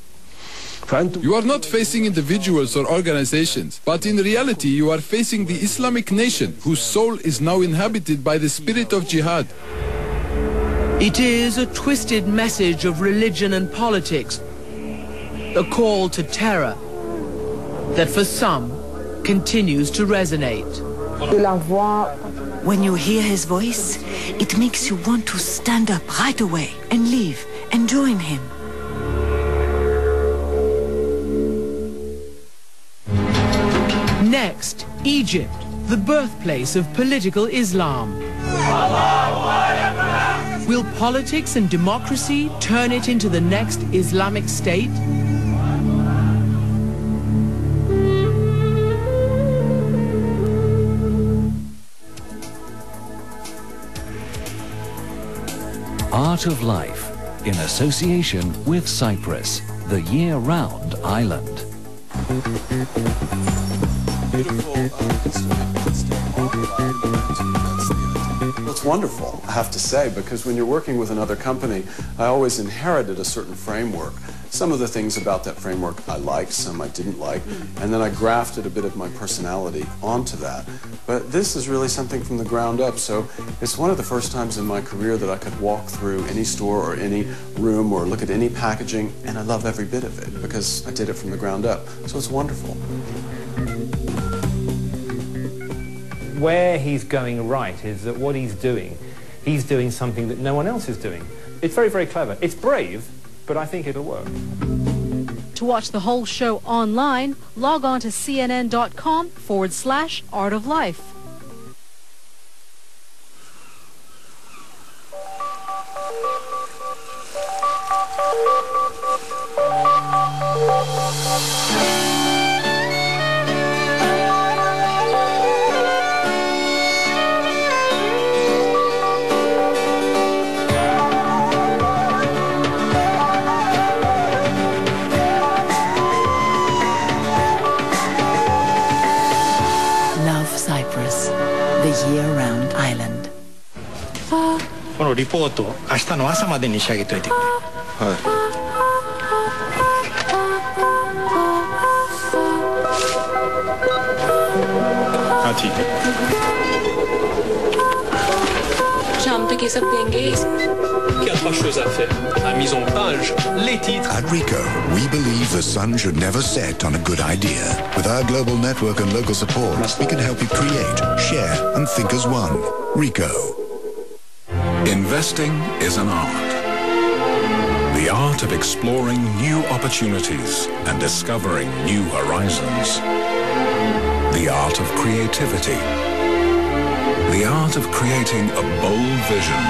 You are not facing individuals or organizations, but in reality you are facing the Islamic nation, whose soul is now inhabited by the spirit of jihad. It is a twisted message of religion and politics, a call to terror that for some continues to resonate. When you hear his voice, it makes you want to stand up right away and leave and join him. Next, Egypt, the birthplace of political Islam. Will politics and democracy turn it into the next Islamic State? Art of Life, in association with Cyprus, the year-round island. It's wonderful, I have to say, because when you're working with another company, I always inherited a certain framework. Some of the things about that framework I liked, some I didn't like, and then I grafted a bit of my personality onto that. But this is really something from the ground up, so it's one of the first times in my career that I could walk through any store or any room or look at any packaging, and I love every bit of it because I did it from the ground up. So it's wonderful. Where he's going right is that what he's doing something that no one else is doing. It's very, very clever. It's brave, but I think it'll work. To watch the whole show online, log on to cnn.com/Art of Life. Cyprus, the year-round island. このリポートを明日の朝までに仕上げといてくれ。はい。शाम तक ये सब देंगे। Il y a trois choses à faire. La mise en page, les titres. At RICO, we believe the sun should never set on a good idea. With our global network and local support, we can help you create, share, and think as one. RICO. Investing is an art. The art of exploring new opportunities and discovering new horizons. The art of creativity. The art of creating a bold vision.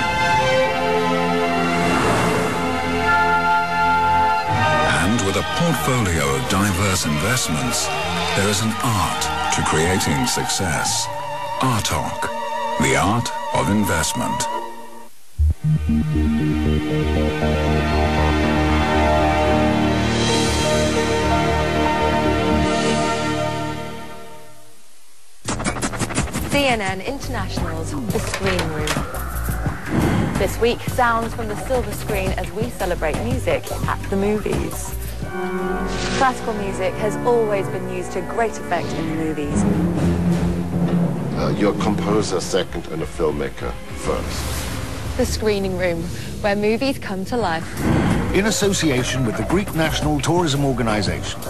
And with a portfolio of diverse investments, there is an art to creating success. ARTOC, the art of investment. CNN International's The Screen Room. This week, sounds from the silver screen as we celebrate music at the movies. Classical music has always been used to great effect in the movies. You're a composer second and a filmmaker first. The Screening Room, where movies come to life. In association with the Greek National Tourism Organization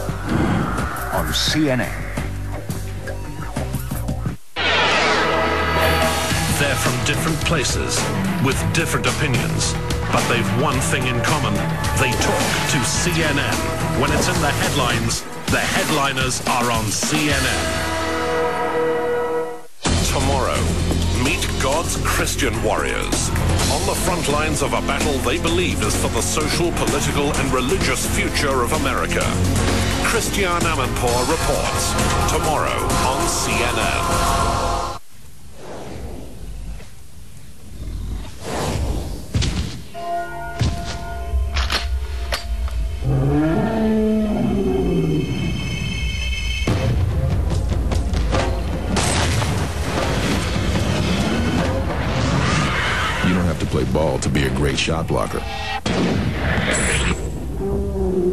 on CNN. They're from different places, with different opinions, but they've one thing in common. They talk to CNN. When it's in the headliners are on CNN. Tomorrow, meet God's Christian warriors. On the front lines of a battle they believe is for the social, political, and religious future of America. Christiane Amanpour reports. Tomorrow on CNN. Play ball to be a great shot blocker.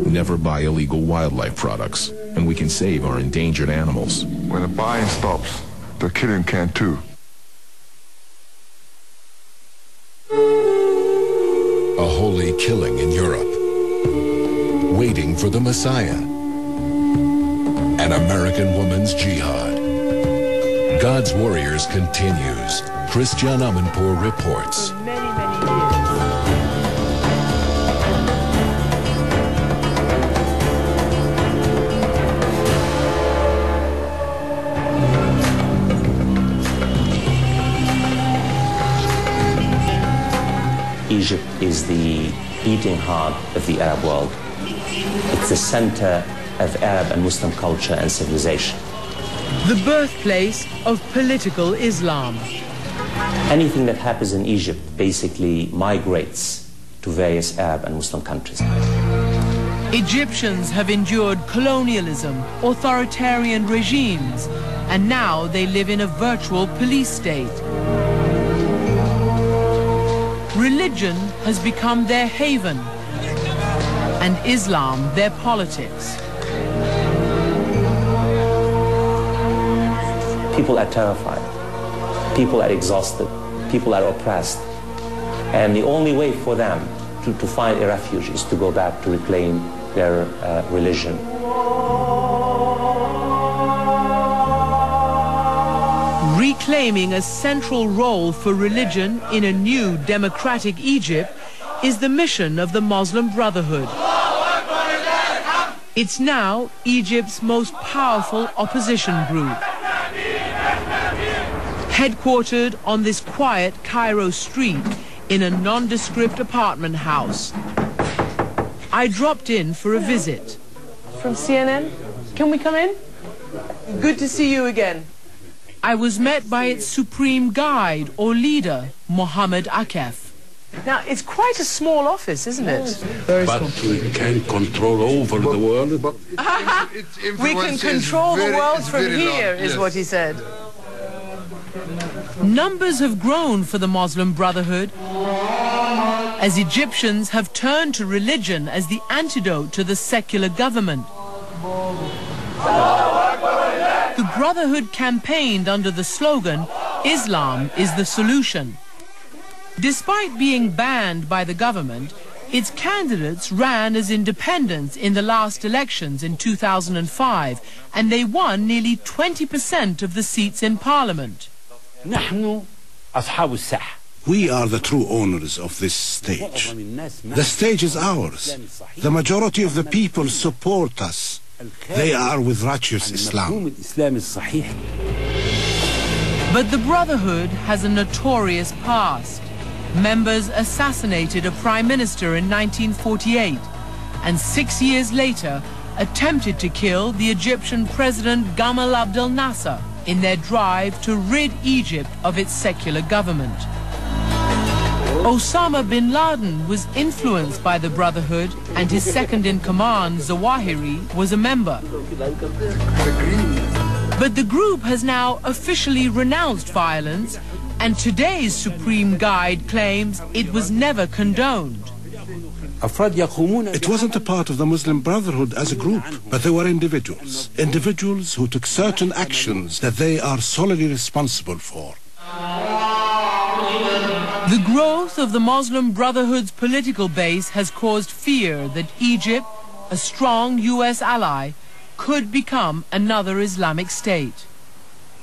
never buy illegal wildlife products, and we can save our endangered animals. When the buying stops, the killing can too. A holy killing in Europe, waiting for the Messiah. An American woman's jihad. God's Warriors continues. Christian Amanpour reports. Egypt is the beating heart of the Arab world. It's the center of Arab and Muslim culture and civilization. The birthplace of political Islam. Anything that happens in Egypt basically migrates to various Arab and Muslim countries. Egyptians have endured colonialism, authoritarian regimes, and now they live in a virtual police state. Religion has become their haven, and Islam their politics. People are terrified, people are exhausted, people are oppressed, and the only way for them to find a refuge is to go back to reclaim their religion. Reclaiming a central role for religion in a new democratic Egypt is the mission of the Muslim Brotherhood. It's now Egypt's most powerful opposition group. Headquartered on this quiet Cairo street in a nondescript apartment house. I dropped in for a visit. From CNN? Can we come in? Good to see you again. I was met by its supreme guide or leader, Mohammed Akef. Now, it's quite a small office, isn't it? Very small. We can control over the world. We can control the world from here, is what he said. Numbers have grown for the Muslim Brotherhood as Egyptians have turned to religion as the antidote to the secular government. The Brotherhood campaigned under the slogan, Islam is the solution. Despite being banned by the government, its candidates ran as independents in the last elections in 2005, and they won nearly 20% of the seats in parliament. We are the true owners of this stage. The stage is ours. The majority of the people support us. They are with righteous Islam. But the Brotherhood has a notorious past. Members assassinated a prime minister in 1948, and 6 years later attempted to kill the Egyptian president Gamal Abdel Nasser in their drive to rid Egypt of its secular government. Osama bin Laden was influenced by the Brotherhood, and his second-in-command, Zawahiri, was a member. But the group has now officially renounced violence, and today's Supreme Guide claims it was never condoned. It wasn't a part of the Muslim Brotherhood as a group, but they were individuals. Individuals who took certain actions that they are solely responsible for. The growth of the Muslim Brotherhood's political base has caused fear that Egypt, a strong U.S. ally, could become another Islamic state.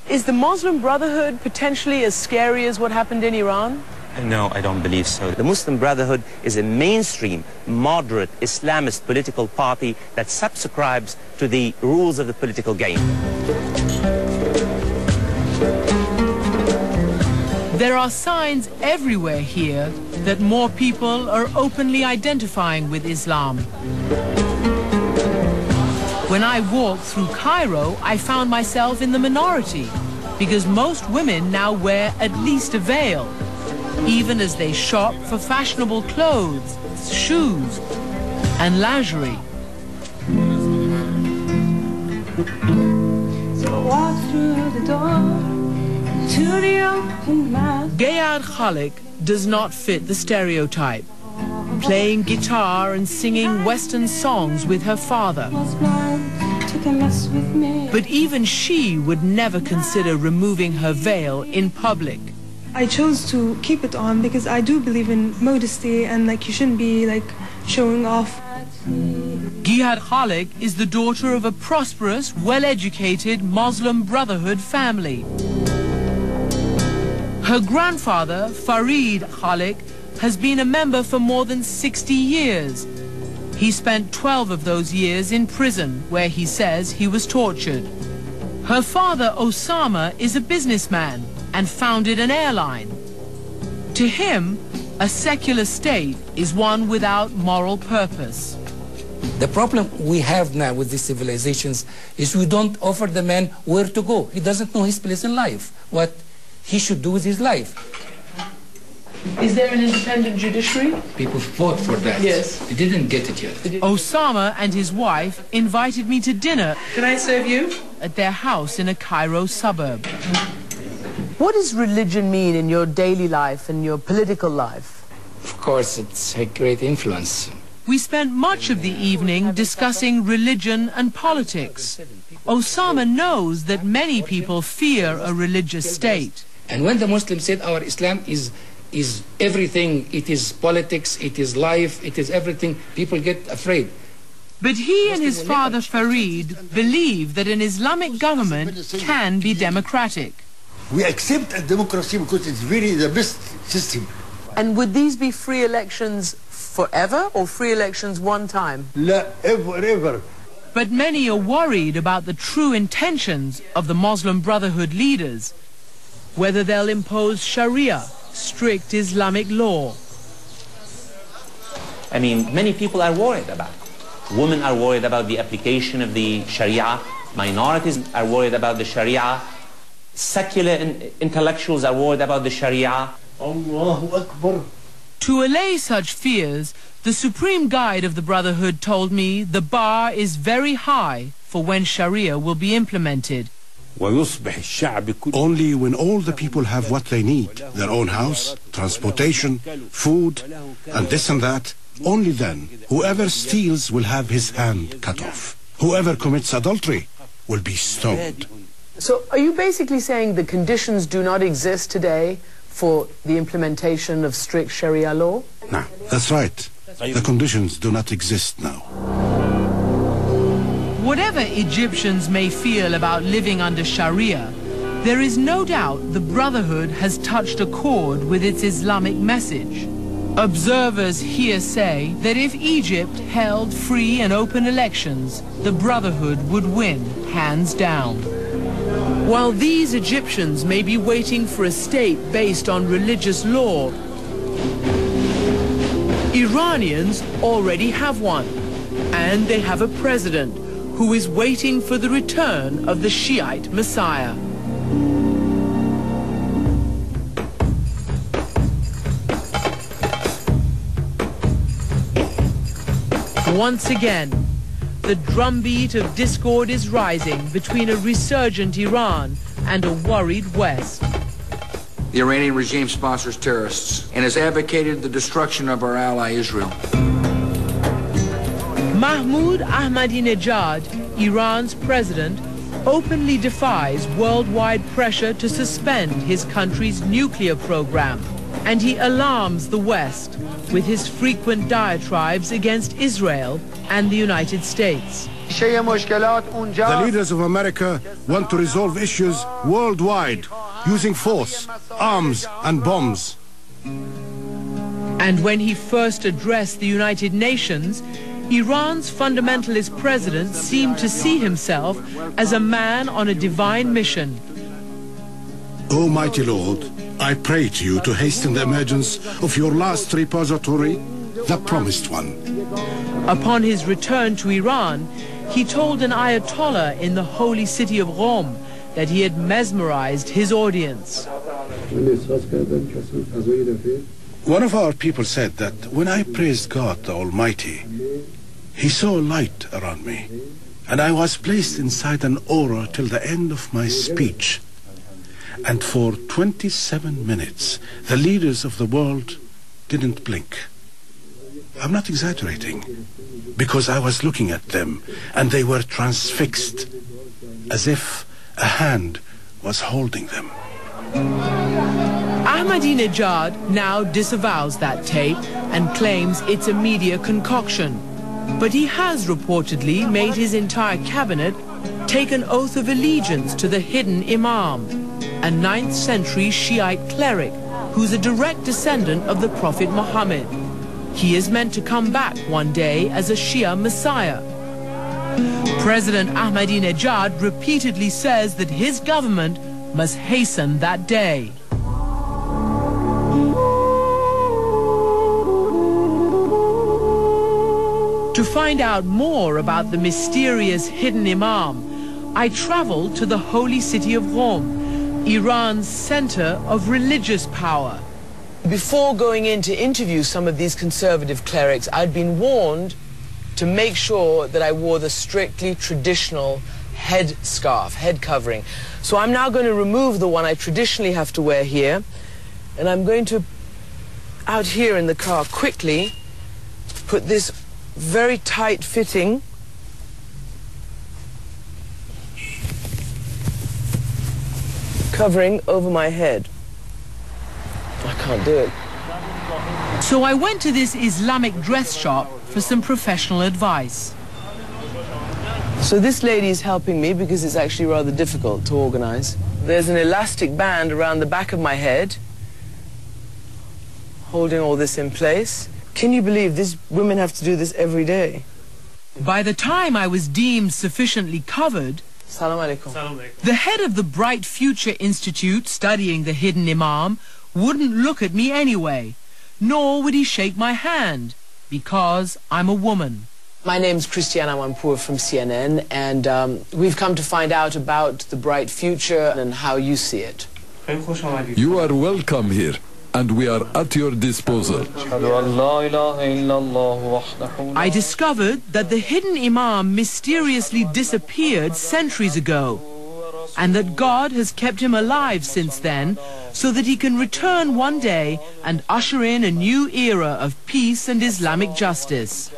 Is the Muslim Brotherhood potentially as scary as what happened in Iran? No, I don't believe so. The Muslim Brotherhood is a mainstream, moderate Islamist political party that subscribes to the rules of the political game. There are signs everywhere here that more people are openly identifying with Islam. When I walked through Cairo, I found myself in the minority because most women now wear at least a veil, even as they shop for fashionable clothes, shoes, and lingerie. So walk through the door to the open mouth. Gayad Khalik does not fit the stereotype. playing guitar and singing Western songs with her father. But even she would never consider removing her veil in public. I chose to keep it on because I do believe in modesty and you shouldn't be showing off. Gihad Khalik is the daughter of a prosperous, well-educated Muslim Brotherhood family. Her grandfather, Farid Khalik, has been a member for more than 60 years. He spent 12 of those years in prison, where he says he was tortured. Her father, Osama, is a businessman and founded an airline. To him, a secular state is one without moral purpose. The problem we have now with these civilizations is we don't offer the man where to go. He doesn't know his place in life, what he should do with his life. Is there an independent judiciary? People fought for that. Yes. They didn't get it yet. Osama and his wife invited me to dinner. Can I serve you? At their house in a Cairo suburb. What does religion mean in your daily life and your political life? Of course, it's a great influence. We spent much of the evening discussing religion and politics. Osama knows that many people fear a religious state. And when the Muslims said our Islam is everything, it is politics, it is life, it is everything, people get afraid. But he and his father Farid believe that an Islamic government can be democratic. We accept a democracy because it's really the best system. And would these be free elections forever or free elections one time? La, ever. But many are worried about the true intentions of the Muslim Brotherhood leaders, whether they'll impose Sharia, strict Islamic law. I mean, many people are worried about it. Women are worried about the application of the Sharia. Minorities are worried about the Sharia. Secular intellectuals are worried about the Sharia. Allahu Akbar. To allay such fears, the Supreme Guide of the Brotherhood told me the bar is very high for when Sharia will be implemented. Only when all the people have what they need, their own house, transportation, food, and this and that, only then, whoever steals will have his hand cut off. Whoever commits adultery will be stoned. So are you basically saying the conditions do not exist today for the implementation of strict Sharia law? No, that's right. The conditions do not exist now. Whatever Egyptians may feel about living under Sharia, there is no doubt the Brotherhood has touched a chord with its Islamic message. Observers here say that if Egypt held free and open elections, the Brotherhood would win, hands down. While these Egyptians may be waiting for a state based on religious law, Iranians already have one, and they have a president who is waiting for the return of the Shiite Messiah. Once again, the drumbeat of discord is rising between a resurgent Iran and a worried West. The Iranian regime sponsors terrorists and has advocated the destruction of our ally Israel. Mahmoud Ahmadinejad, Iran's president, openly defies worldwide pressure to suspend his country's nuclear program, and he alarms the West with his frequent diatribes against Israel and the United States. The leaders of America want to resolve issues worldwide using force, arms, and bombs. And when he first addressed the United Nations, Iran's fundamentalist president seemed to see himself as a man on a divine mission. Almighty Lord, I pray to you to hasten the emergence of your last repository, the promised one. Upon his return to Iran, he told an Ayatollah in the holy city of Rome that he had mesmerized his audience. One of our people said that when I praised God the Almighty, He saw light around me, and I was placed inside an aura till the end of my speech. And for 27 minutes, the leaders of the world didn't blink. I'm not exaggerating, because I was looking at them and they were transfixed, as if a hand was holding them. Ahmadinejad now disavows that tape and claims it's a media concoction. But he has reportedly made his entire cabinet take an oath of allegiance to the hidden Imam, a 9th century Shiite cleric who's a direct descendant of the Prophet Muhammad. He is meant to come back one day as a Shia messiah. President Ahmadinejad repeatedly says that his government must hasten that day. To find out more about the mysterious hidden Imam, I traveled to the holy city of Rome, Iran's center of religious power. Before going in to interview some of these conservative clerics, I'd been warned to make sure that I wore the strictly traditional head scarf, head covering. So I'm now going to remove the one I traditionally have to wear here, and I'm going to, out here in the car, quickly put this very tight-fitting covering over my head. I can't do it. So I went to this Islamic dress shop for some professional advice. So this lady is helping me because it's actually rather difficult to organize. There's an elastic band around the back of my head, holding all this in place. Can you believe these women have to do this every day? By the time I was deemed sufficiently covered, the head of the Bright Future Institute studying the hidden Imam wouldn't look at me anyway, nor would he shake my hand, because I'm a woman. My name's Christiana Amanpour from CNN, and we've come to find out about the Bright Future and how you see it. You are welcome here, and we are at your disposal. I discovered that the hidden Imam mysteriously disappeared centuries ago, and that God has kept him alive since then, so that he can return one day and usher in a new era of peace and Islamic justice.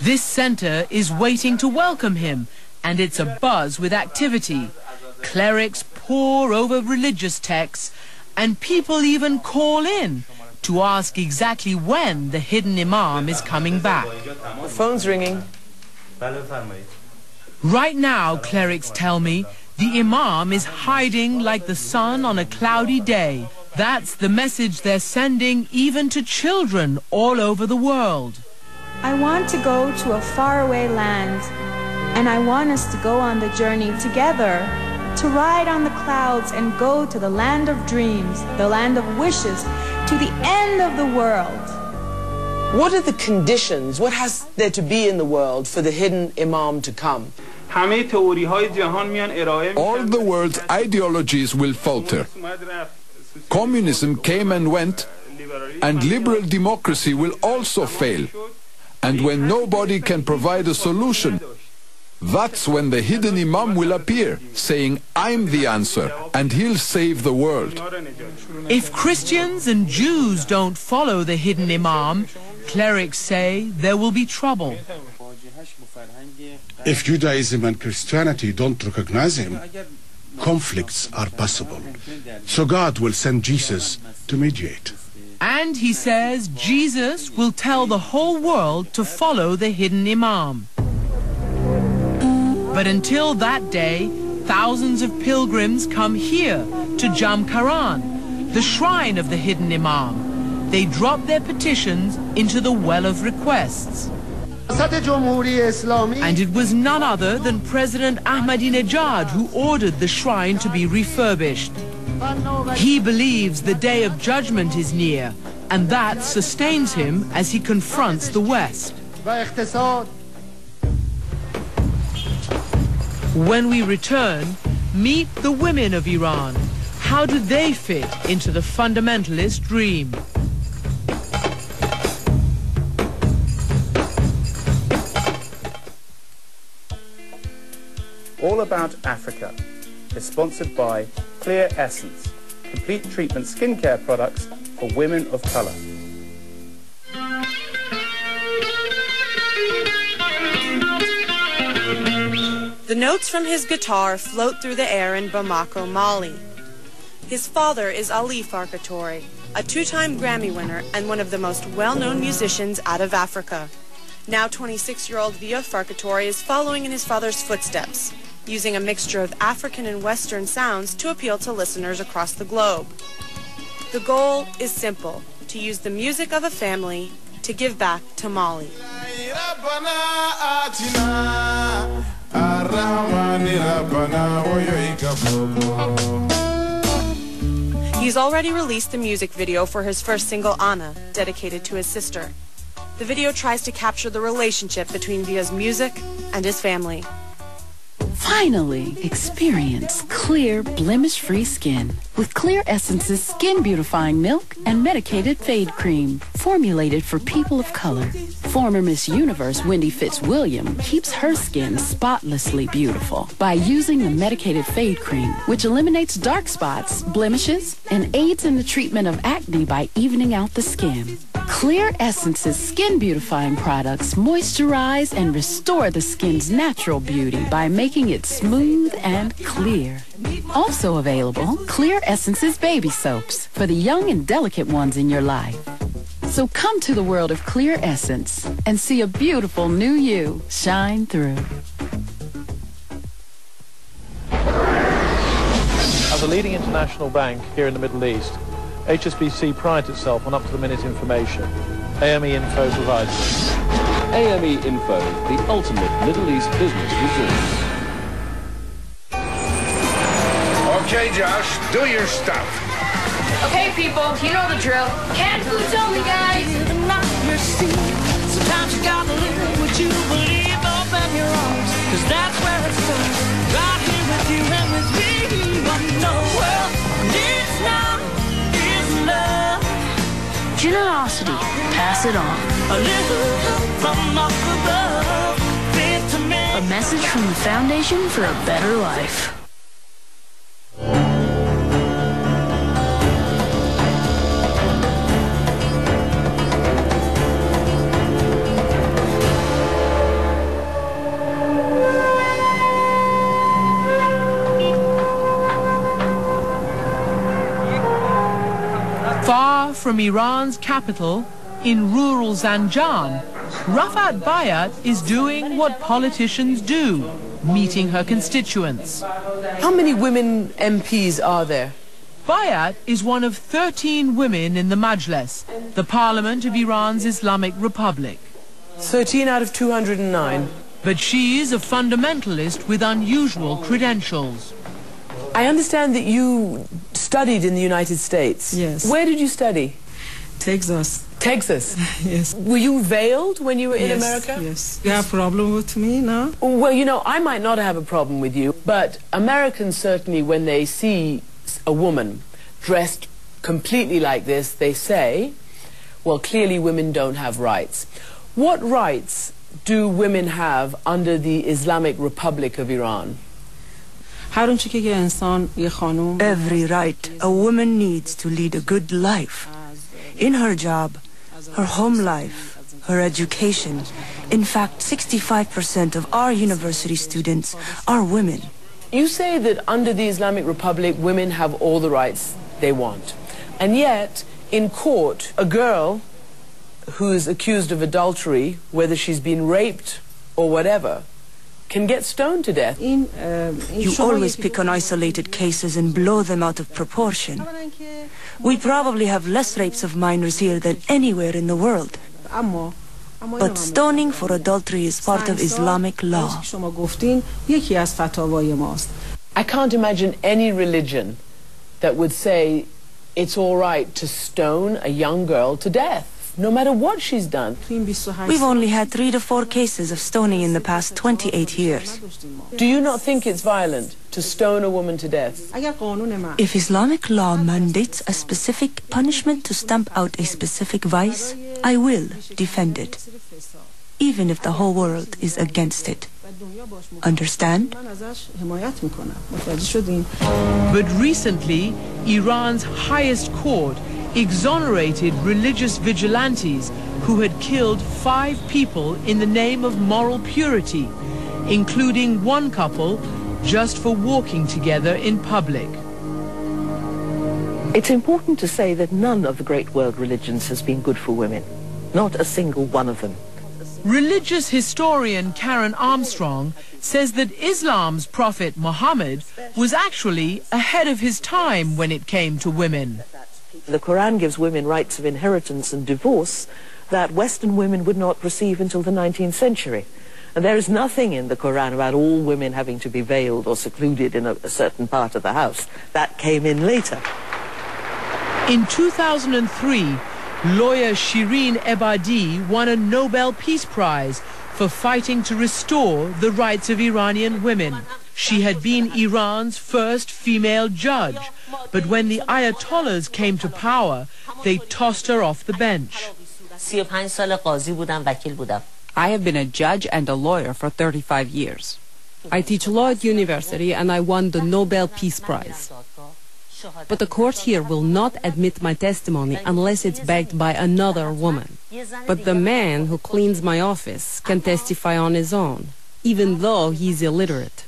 This center is waiting to welcome him, and it's abuzz with activity. Clerics pore over religious texts, and people even call in to ask exactly when the hidden Imam is coming back. The phone's ringing. Right now, clerics tell me, the Imam is hiding like the sun on a cloudy day. That's the message they're sending even to children all over the world. I want to go to a faraway land, and I want us to go on the journey together, to ride on the clouds and go to the land of dreams, the land of wishes, to the end of the world. What are the conditions? What has there to be in the world for the hidden Imam to come? All the world's ideologies will falter. Communism came and went, and liberal democracy will also fail. And when nobody can provide a solution, that's when the hidden Imam will appear, saying, I'm the answer, and he'll save the world. If Christians and Jews don't follow the hidden Imam, clerics say there will be trouble. If Judaism and Christianity don't recognize him, conflicts are possible. So God will send Jesus to mediate. And he says Jesus will tell the whole world to follow the hidden Imam. But until that day, thousands of pilgrims come here to Jamkaran, the shrine of the hidden Imam. They drop their petitions into the well of requests. And it was none other than President Ahmadinejad who ordered the shrine to be refurbished. He believes the day of judgment is near, and that sustains him as he confronts the West. When we return, meet the women of Iran. How do they fit into the fundamentalist dream? All About Africa is sponsored by Clear Essence, complete treatment skincare products for women of colour. The notes from his guitar float through the air in Bamako, Mali. His father is Ali Farkatori, a two-time Grammy winner and one of the most well-known musicians out of Africa. Now 26-year-old Via Farkatori is following in his father's footsteps, using a mixture of African and Western sounds to appeal to listeners across the globe. The goal is simple, to use the music of a family to give back to Mali. He's already released the music video for his first single, Anna, dedicated to his sister. The video tries to capture the relationship between Via's music and his family. Finally, experience clear, blemish-free skin with Clear Essence's Skin Beautifying Milk and Medicated Fade Cream, formulated for people of color. Former Miss Universe Wendy Fitzwilliam keeps her skin spotlessly beautiful by using the Medicated Fade Cream, which eliminates dark spots, blemishes, and aids in the treatment of acne by evening out the skin. Clear Essence's skin beautifying products moisturize and restore the skin's natural beauty by making it smooth and clear. Also available, Clear Essence's baby soaps for the young and delicate ones in your life. So come to the world of Clear Essence and see a beautiful new you shine through. As a leading international bank here in the Middle East, HSBC prides itself on up-to-the-minute information. AME Info provides it. AME Info, the ultimate Middle East business resource. Okay, Josh, do your stuff. Okay, people, you know the drill. Canned foods only, guys. Sometimes you gotta live what you believe, open your arms, 'cause that's where it starts. Right here with you and with me. What the world needs now is love. Generosity, pass it on. A little help from up above. A message from the Foundation for a Better Life. Far from Iran's capital, in rural Zanjan, Rafat Bayat is doing what politicians do, meeting her constituents. How many women MPs are there? Bayat is one of 13 women in the Majlis, the parliament of Iran's Islamic Republic. 13 out of 209. But she is a fundamentalist with unusual credentials. I understand that you studied in the United States. Yes. Where did you study? Texas. Texas? Yes. Were you veiled when you were in Yes, America? Yes. You have a problem with me now? Well, you know, I might not have a problem with you, but Americans certainly, when they see a woman dressed completely like this, they say, well, clearly women don't have rights. What rights do women have under the Islamic Republic of Iran? Every right a woman needs to lead a good life. In her job, her home life, her education. In fact, 65% of our university students are women. You say that under the Islamic Republic, women have all the rights they want. And yet, in court, a girl who is accused of adultery, whether she's been raped or whatever, can get stoned to death. You always pick on isolated cases and blow them out of proportion. We probably have less rapes of minors here than anywhere in the world. But stoning for adultery is part of Islamic law. I can't imagine any religion that would say it's all right to stone a young girl to death, no matter what she's done. We've only had 3 to 4 cases of stoning in the past 28 years. Do you not think it's violent to stone a woman to death? If Islamic law mandates a specific punishment to stamp out a specific vice, I will defend it, even if the whole world is against it. Understand? But recently, Iran's highest court exonerated religious vigilantes who had killed 5 people in the name of moral purity, including one couple just for walking together in public. It's important to say that none of the great world religions has been good for women. Not a single one of them. Religious historian Karen Armstrong says that Islam's prophet Muhammad was actually ahead of his time when it came to women. The Quran gives women rights of inheritance and divorce that Western women would not receive until the 19th century. And there is nothing in the Quran about all women having to be veiled or secluded in a certain part of the house. That came in later. In 2003, lawyer Shireen Ebadi won a Nobel Peace Prize for fighting to restore the rights of Iranian women. She had been Iran's first female judge, but when the Ayatollahs came to power, they tossed her off the bench. I have been a judge and a lawyer for 35 years. I teach law at university and I won the Nobel Peace Prize. But the court here will not admit my testimony unless it's backed by another woman. But the man who cleans my office can testify on his own, even though he's illiterate.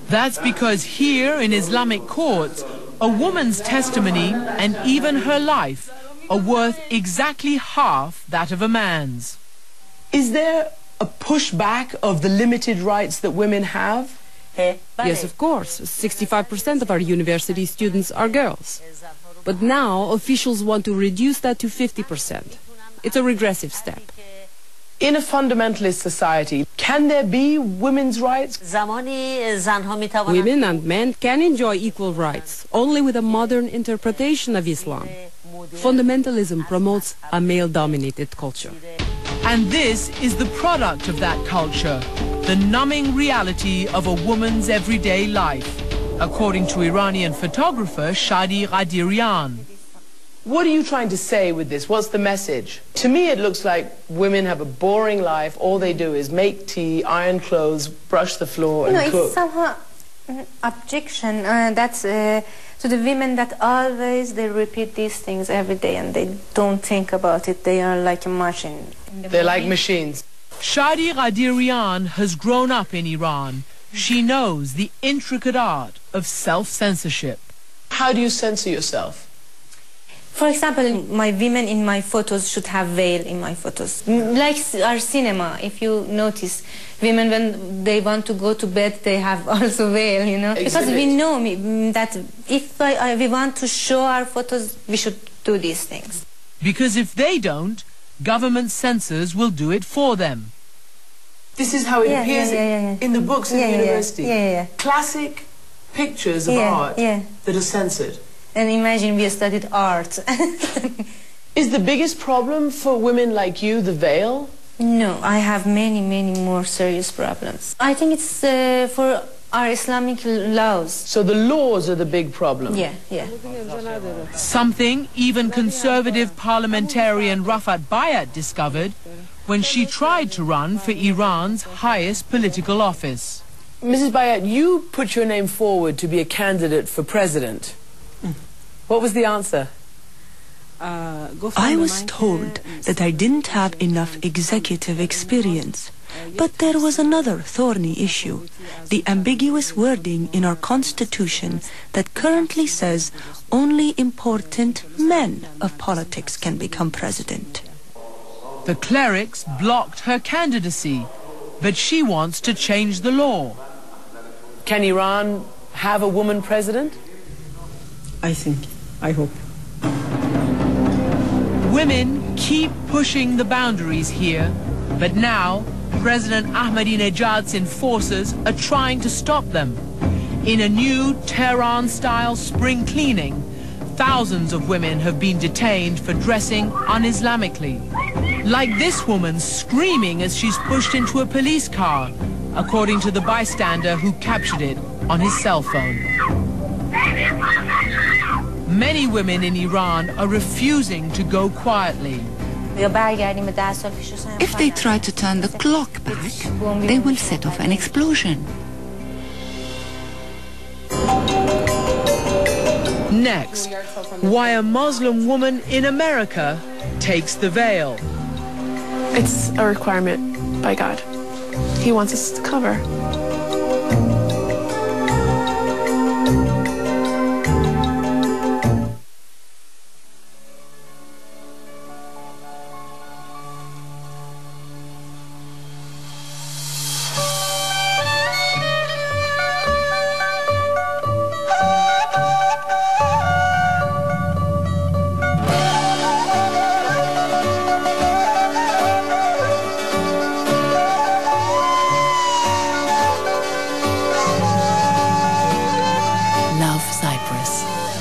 That's because here in Islamic courts, a woman's testimony and even her life are worth exactly half that of a man's. Is there a pushback of the limited rights that women have? Yes, of course. 65% of our university students are girls. But now officials want to reduce that to 50%. It's a regressive step. In a fundamentalist society, can there be women's rights? Women and men can enjoy equal rights, only with a modern interpretation of Islam. Fundamentalism promotes a male-dominated culture. And this is the product of that culture, the numbing reality of a woman's everyday life, according to Iranian photographer Shadi Ghadirian. What are you trying to say with this? What's the message? To me, it looks like women have a boring life. All they do is make tea, iron clothes, brush the floor, and cook. It's somehow objection. That's to the women that always they repeat these things every day and they don't think about it. They are like a machine. They're like machines. Shadi Ghadirian has grown up in Iran. She knows the intricate art of self-censorship. How do you censor yourself? For example, my women in my photos should have veil in my photos. Like our cinema, if you notice, women when they want to go to bed, they have also veil, you know. Because we know that if we want to show our photos, we should do these things. Because if they don't, government censors will do it for them. This is how it appears in the books in the university. Classic pictures of art that are censored. And imagine we studied art. Is the biggest problem for women like you the veil? No, I have many, many more serious problems. I think it's for our Islamic laws. So the laws are the big problem? Yeah. Something even conservative parliamentarian Rafat Bayat discovered when she tried to run for Iran's highest political office. Mrs. Bayat, you put your name forward to be a candidate for president. What was the answer? I was told that I didn't have enough executive experience. But there was another thorny issue, the ambiguous wording in our constitution that currently says only important men of politics can become president. The clerics blocked her candidacy, but she wants to change the law. Can Iran have a woman president? I hope. Women keep pushing the boundaries here, but now President Ahmadinejad's enforcers are trying to stop them. In a new Tehran-style spring cleaning, thousands of women have been detained for dressing un-Islamically. Like this woman screaming as she's pushed into a police car, according to the bystander who captured it on his cell phone. Many women in Iran are refusing to go quietly. If they try to turn the clock back, they will set off an explosion. Next, why a Muslim woman in America takes the veil. It's a requirement by God. he wants us to cover.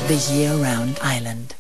The year-round island.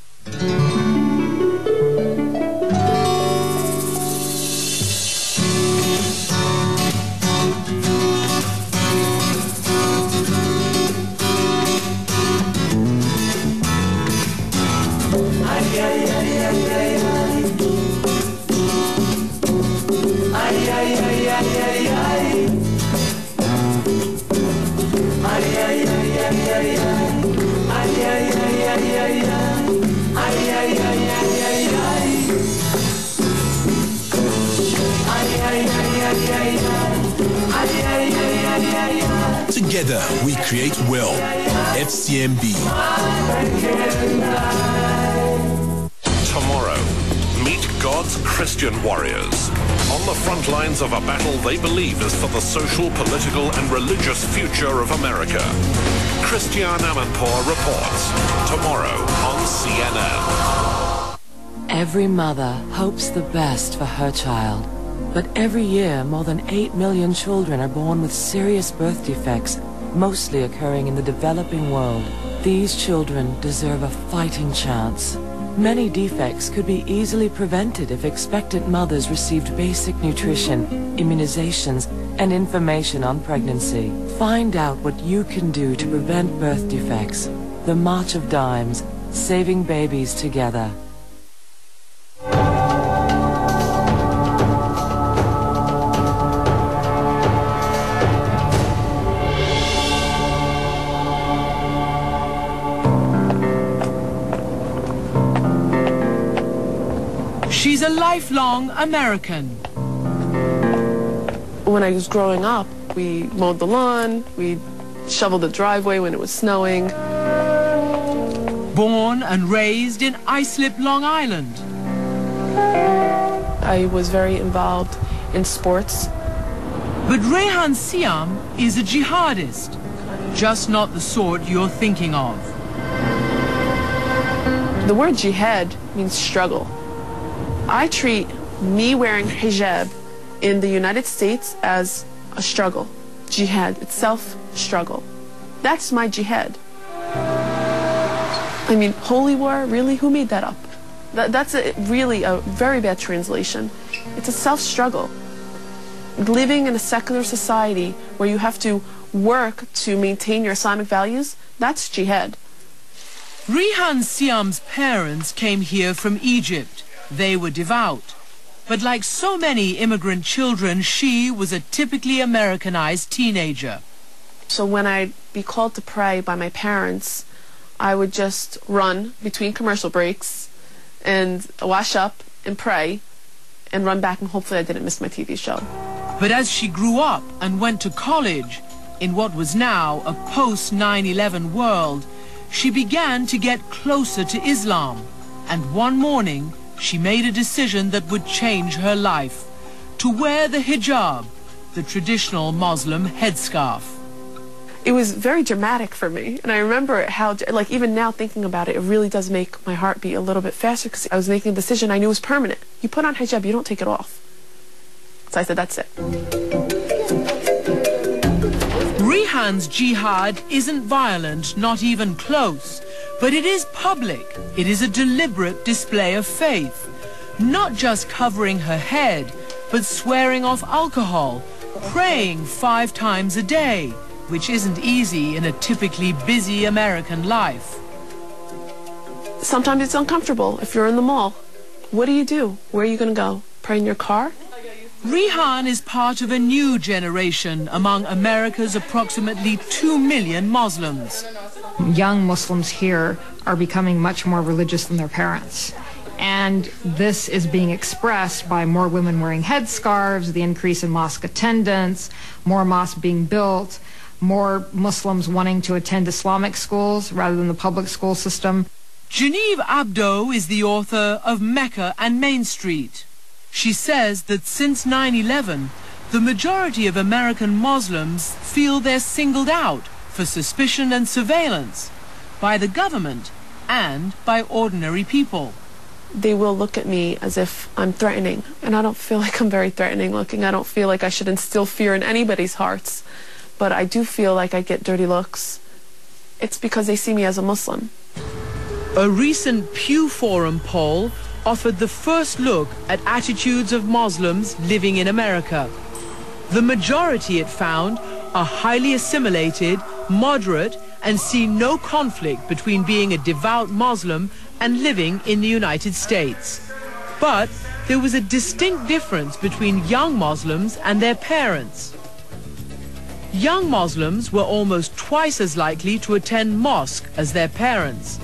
Together we create will. FCMB. Tomorrow, meet God's Christian warriors. On the front lines of a battle they believe is for the social, political and religious future of America. Christiane Amanpour reports. Tomorrow on CNN. Every mother hopes the best for her child. But every year, more than 8 million children are born with serious birth defects, mostly occurring in the developing world. These children deserve a fighting chance. Many defects could be easily prevented if expectant mothers received basic nutrition, immunizations, and information on pregnancy. Find out what you can do to prevent birth defects. The March of Dimes, saving babies together. She's a lifelong American. When I was growing up, we mowed the lawn, we shoveled the driveway when it was snowing. Born and raised in Islip, Long Island. I was very involved in sports. But Rehan Siam is a jihadist, just not the sort you're thinking of. The word jihad means struggle. I treat me wearing hijab in the United States as a struggle. Jihad itself, struggle. That's my jihad. I mean, holy war, really? Who made that up? That's really a very bad translation. It's a self-struggle. Living in a secular society where you have to work to maintain your Islamic values, that's jihad. Rehan Siam's parents came here from Egypt. They were devout. But like so many immigrant children, she was a typically Americanized teenager. So when I'd be called to pray by my parents, I would just run between commercial breaks and wash up and pray and run back, and hopefully I didn't miss my TV show. But as she grew up and went to college, in what was now a post-9/11 world, she began to get closer to Islam. And one morning, she made a decision that would change her life, to wear the hijab, the traditional Muslim headscarf. It was very dramatic for me, and I remember how, like, even now thinking about it, it really does make my heart beat a little bit faster, because I was making a decision I knew was permanent. You put on hijab, you don't take it off. So I said, that's it. Rehan's jihad isn't violent, not even close. But it is public. It is a deliberate display of faith. Not just covering her head, but swearing off alcohol, praying 5 times a day, which isn't easy in a typically busy American life. Sometimes it's uncomfortable if you're in the mall. What do? Where are you going to go? Pray in your car? Rehan is part of a new generation among America's approximately 2 million Muslims. Young Muslims here are becoming much more religious than their parents. And this is being expressed by more women wearing headscarves, the increase in mosque attendance, more mosques being built, more Muslims wanting to attend Islamic schools rather than the public school system. Genevieve Abdo is the author of Mecca and Main Street. She says that since 9/11, the majority of American Muslims feel they're singled out for suspicion and surveillance by the government and by ordinary people. They will look at me as if I'm threatening, and I don't feel like I'm very threatening looking. I don't feel like I should instill fear in anybody's hearts, but I do feel like I get dirty looks. It's because they see me as a Muslim. A recent Pew Forum poll offered the first look at attitudes of Muslims living in America. The majority, it found, are highly assimilated, moderate, and see no conflict between being a devout Muslim and living in the United States. But there was a distinct difference between young Muslims and their parents. Young Muslims were almost twice as likely to attend mosque as their parents,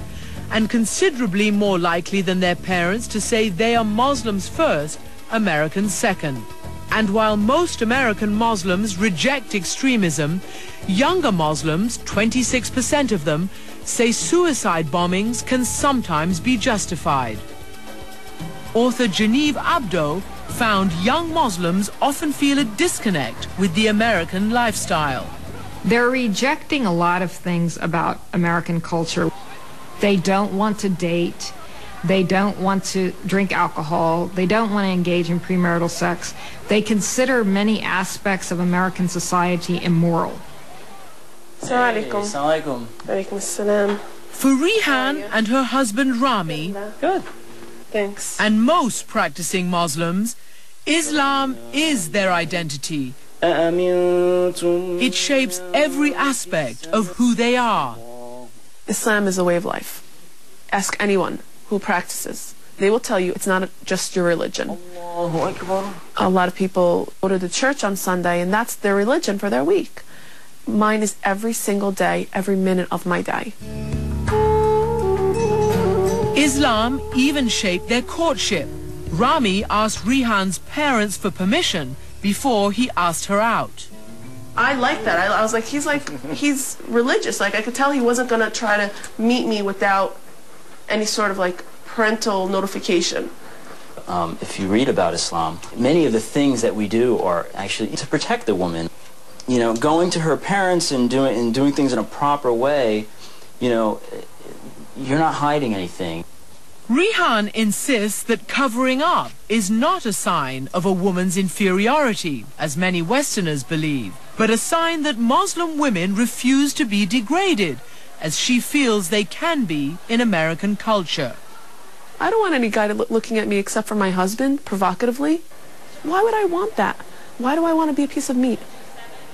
and considerably more likely than their parents to say they are Muslims first, Americans second. And while most American Muslims reject extremism, younger Muslims, 26% of them, say suicide bombings can sometimes be justified. Author Genevieve Abdo found young Muslims often feel a disconnect with the American lifestyle. They're rejecting a lot of things about American culture. They don't want to date. They don't want to drink alcohol. They don't want to engage in premarital sex. They consider many aspects of American society immoral. Assalamu alaikum. Alaikum assalam. For Rihan and her husband Rami, good. Thanks. And most practicing Muslims, Islam is their identity. It shapes every aspect of who they are. Islam is a way of life. Ask anyone who practices. They will tell you it's not just your religion. A lot of people go to the church on Sunday and that's their religion for their week. Mine is every single day, every minute of my day. Islam even shaped their courtship. Rami asked Rihan's parents for permission before he asked her out. I like that. I was like, he's religious. Like, I could tell he wasn't going to try to meet me without any sort of like parental notification. If you read about Islam, many of the things that we do are actually to protect the woman. You know, going to her parents and doing things in a proper way, you know, you're not hiding anything. Rihan insists that covering up is not a sign of a woman's inferiority, as many Westerners believe, but a sign that Muslim women refuse to be degraded, as she feels they can be in American culture. I don't want any guy looking at me except for my husband, provocatively. Why would I want that? Why do I want to be a piece of meat?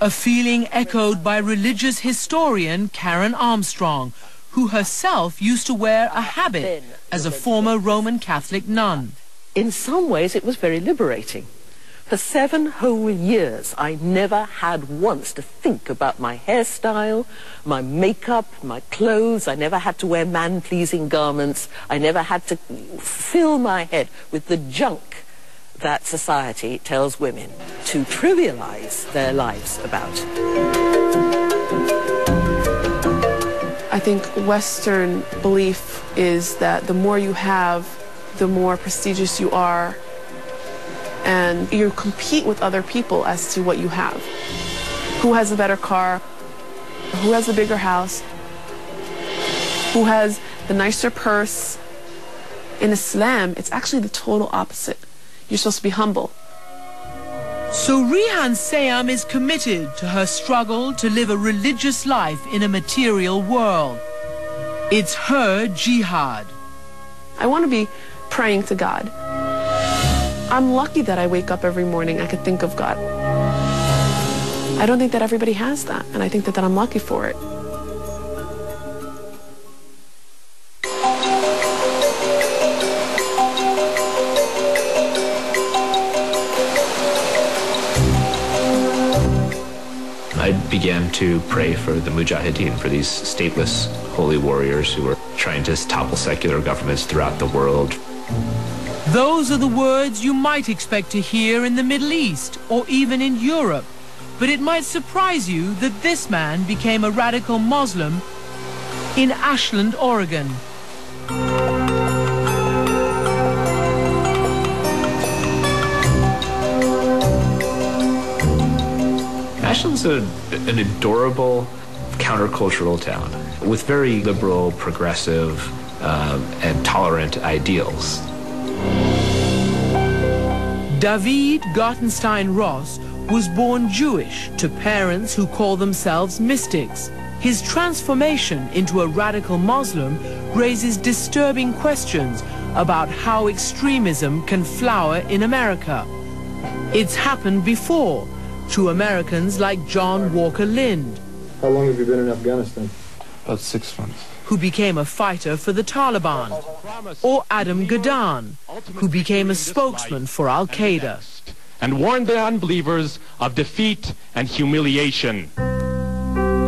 A feeling echoed by religious historian Karen Armstrong, who herself used to wear a habit as a former Roman Catholic nun. In some ways, it was very liberating. For 7 whole years, I never had once to think about my hairstyle, my makeup, my clothes. I never had to wear man-pleasing garments. I never had to fill my head with the junk that society tells women to trivialize their lives about. I think Western belief is that the more you have, the more prestigious you are, and you compete with other people as to what you have. Who has a better car? Who has a bigger house? Who has the nicer purse? In Islam, it's actually the total opposite. You're supposed to be humble. So Rihan Sayam is committed to her struggle to live a religious life in a material world. It's her jihad. I want to be praying to God. I'm lucky that I wake up every morning, I could think of God. I don't think that everybody has that, and I think that I'm lucky for it. I began to pray for the Mujahideen, for these stateless holy warriors who were trying to topple secular governments throughout the world. Those are the words you might expect to hear in the Middle East or even in Europe, but it might surprise you that this man became a radical Muslim in Ashland, Oregon. Ashland's an adorable countercultural town with very liberal, progressive, and tolerant ideals. David Gartenstein Ross was born Jewish to parents who call themselves mystics. His transformation into a radical Muslim raises disturbing questions about how extremism can flower in America. It's happened before to Americans like John Walker Lind. How long have you been in Afghanistan? About 6 months. Who became a fighter for the Taliban, or Adam Gaddan, who became a spokesman for Al-Qaeda. And warned the unbelievers of defeat and humiliation.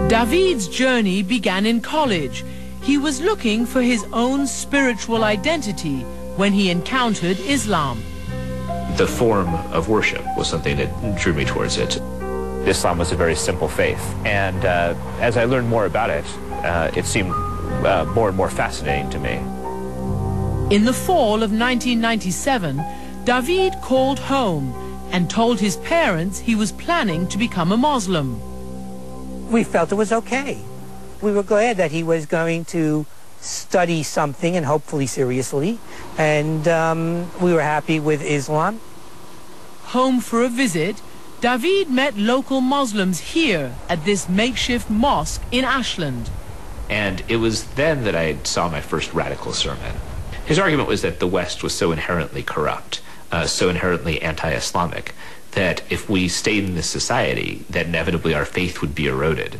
David's journey began in college. He was looking for his own spiritual identity when he encountered Islam. The form of worship was something that drew me towards it. Islam was a very simple faith, and as I learned more about it, it seemed more and more fascinating to me. In the fall of 1997, David called home and told his parents he was planning to become a Muslim. We felt it was okay. We were glad that he was going to study something, and hopefully seriously, and we were happy with Islam. Home for a visit, David met local Muslims here at this makeshift mosque in Ashland. And it was then that I saw my first radical sermon. His argument was that the West was so inherently corrupt, so inherently anti-Islamic, that if we stayed in this society, that inevitably our faith would be eroded.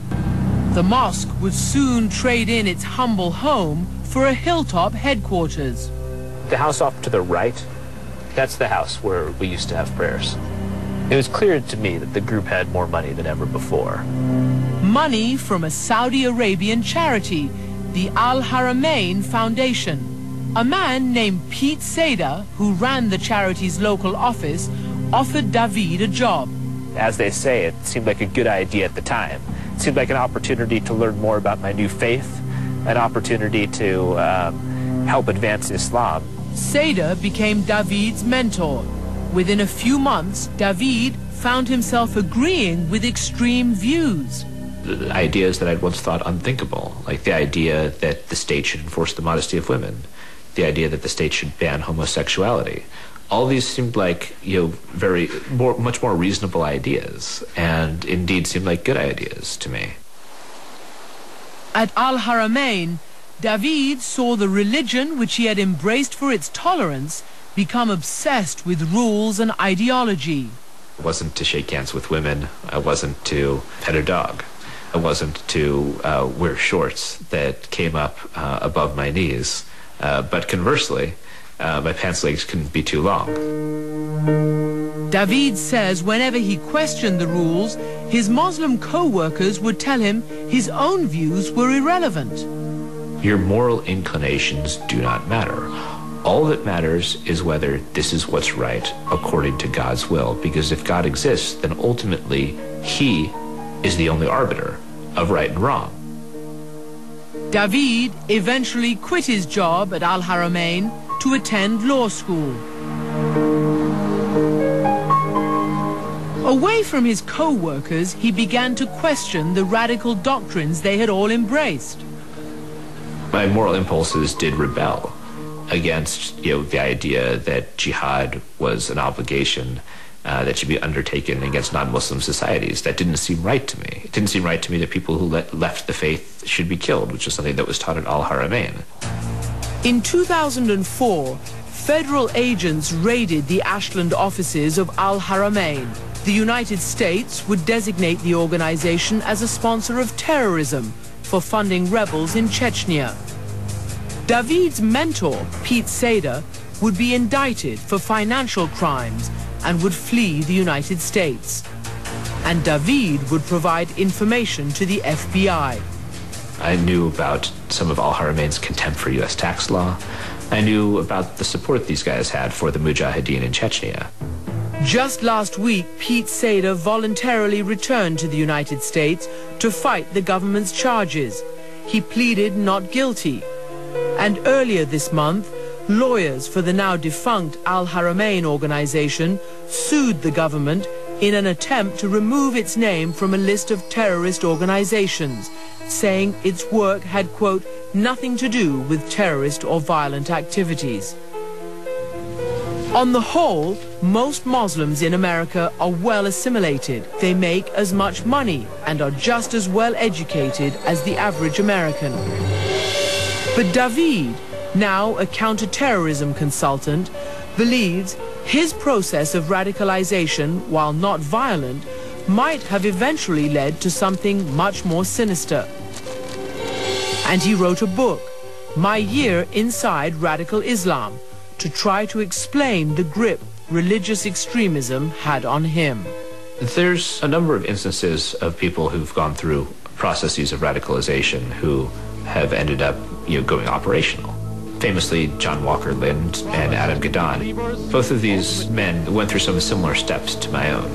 The mosque would soon trade in its humble home for a hilltop headquarters. The house off to the right, that's the house where we used to have prayers. It was clear to me that the group had more money than ever before. Money from a Saudi Arabian charity, the Al Haramain Foundation. A man named Pete Seda, who ran the charity's local office, offered David a job. As they say, it seemed like a good idea at the time. It seemed like an opportunity to learn more about my new faith, an opportunity to help advance Islam. Seda became David's mentor. Within a few months, David found himself agreeing with extreme views. The ideas that I'd once thought unthinkable, like the idea that the state should enforce the modesty of women, the idea that the state should ban homosexuality. All these seemed like, much more reasonable ideas, and indeed seemed like good ideas to me. At Al Haramain, David saw the religion which he had embraced for its tolerance become obsessed with rules and ideology. It wasn't to shake hands with women. I wasn't to pet a dog. I wasn't to wear shorts that came up above my knees. But conversely, my pants legs couldn't be too long. David says whenever he questioned the rules, his Muslim co-workers would tell him his own views were irrelevant. Your moral inclinations do not matter. All that matters is whether this is what's right according to God's will, because if God exists, then ultimately He is the only arbiter of right and wrong. David eventually quit his job at Al Haramain to attend law school. Away from his co-workers, he began to question the radical doctrines they had all embraced. My moral impulses did rebel against, the idea that jihad was an obligation that should be undertaken against non-Muslim societies. That didn't seem right to me. It didn't seem right to me that people who left the faith should be killed, which is something that was taught at Al Haramain. In 2004, federal agents raided the Ashland offices of Al Haramain. The United States would designate the organization as a sponsor of terrorism for funding rebels in Chechnya. David's mentor, Pete Seda, would be indicted for financial crimes and would flee the United States. And David would provide information to the FBI. I knew about some of Al Haramain's contempt for U.S. tax law. I knew about the support these guys had for the Mujahideen in Chechnya. Just last week, Pete Sader voluntarily returned to the United States to fight the government's charges. He pleaded not guilty. And earlier this month, lawyers for the now defunct Al Haramain organization sued the government in an attempt to remove its name from a list of terrorist organizations, saying its work had, quote, nothing to do with terrorist or violent activities. On the whole, most Muslims in America are well assimilated. They make as much money and are just as well educated as the average American. But David, now a counter-terrorism consultant, believes his process of radicalization, while not violent, might have eventually led to something much more sinister. And he wrote a book, My Year Inside Radical Islam, to try to explain the grip religious extremism had on him. There's a number of instances of people who've gone through processes of radicalization who have ended up, going operational. Famously, John Walker Lind and Adam Gadon. Both of these men went through some similar steps to my own.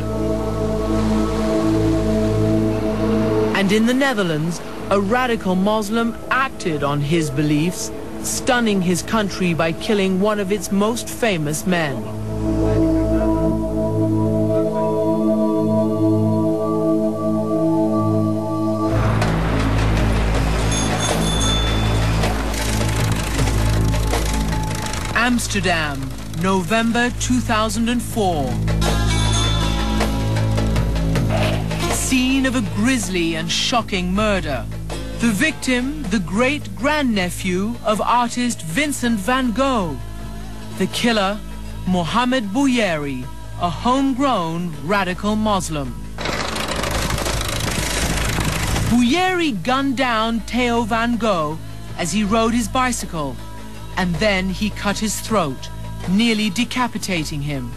And in the Netherlands, a radical Muslim acted on his beliefs, stunning his country by killing one of its most famous men. Amsterdam, November 2004. Scene of a grisly and shocking murder. The victim, the great-grandnephew of artist Vincent van Gogh. The killer, Mohamed Bouyeri, a homegrown radical Muslim. Bouyeri gunned down Theo van Gogh as he rode his bicycle, and then he cut his throat, nearly decapitating him.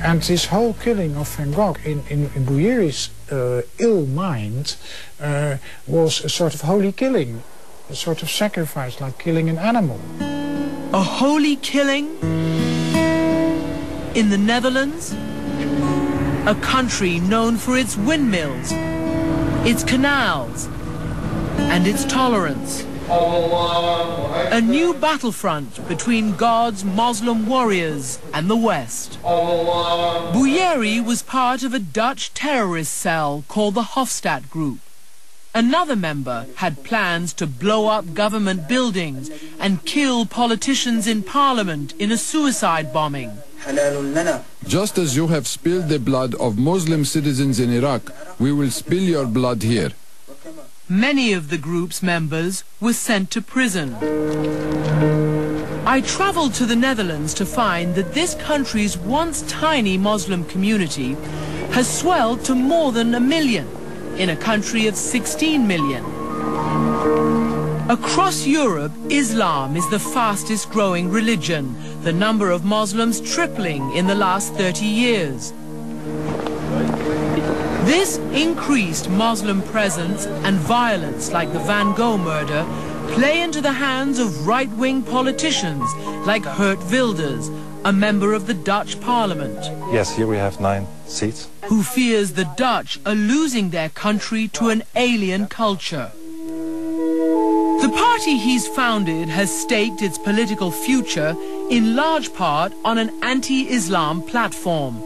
And this whole killing of Van Gogh in Bouyeri's ill mind was a sort of holy killing, a sort of sacrifice, like killing an animal. A holy killing? In the Netherlands? A country known for its windmills, its canals, and its tolerance. A new battlefront between God's Muslim warriors and the West. Bouyeri was part of a Dutch terrorist cell called the Hofstad Group. Another member had plans to blow up government buildings and kill politicians in parliament in a suicide bombing. Just as you have spilled the blood of Muslim citizens in Iraq, we will spill your blood here. Many of the group's members were sent to prison. I traveled to the Netherlands to find that this country's once tiny Muslim community has swelled to more than 1 million in a country of 16 million. Across Europe, Islam is the fastest growing religion, the number of Muslims tripling in the last 30 years. This increased Muslim presence and violence, like the Van Gogh murder, play into the hands of right-wing politicians like Geert Wilders, a member of the Dutch parliament. Yes, here we have 9 seats. Who fears the Dutch are losing their country to an alien culture. The party he's founded has staked its political future in large part on an anti-Islam platform.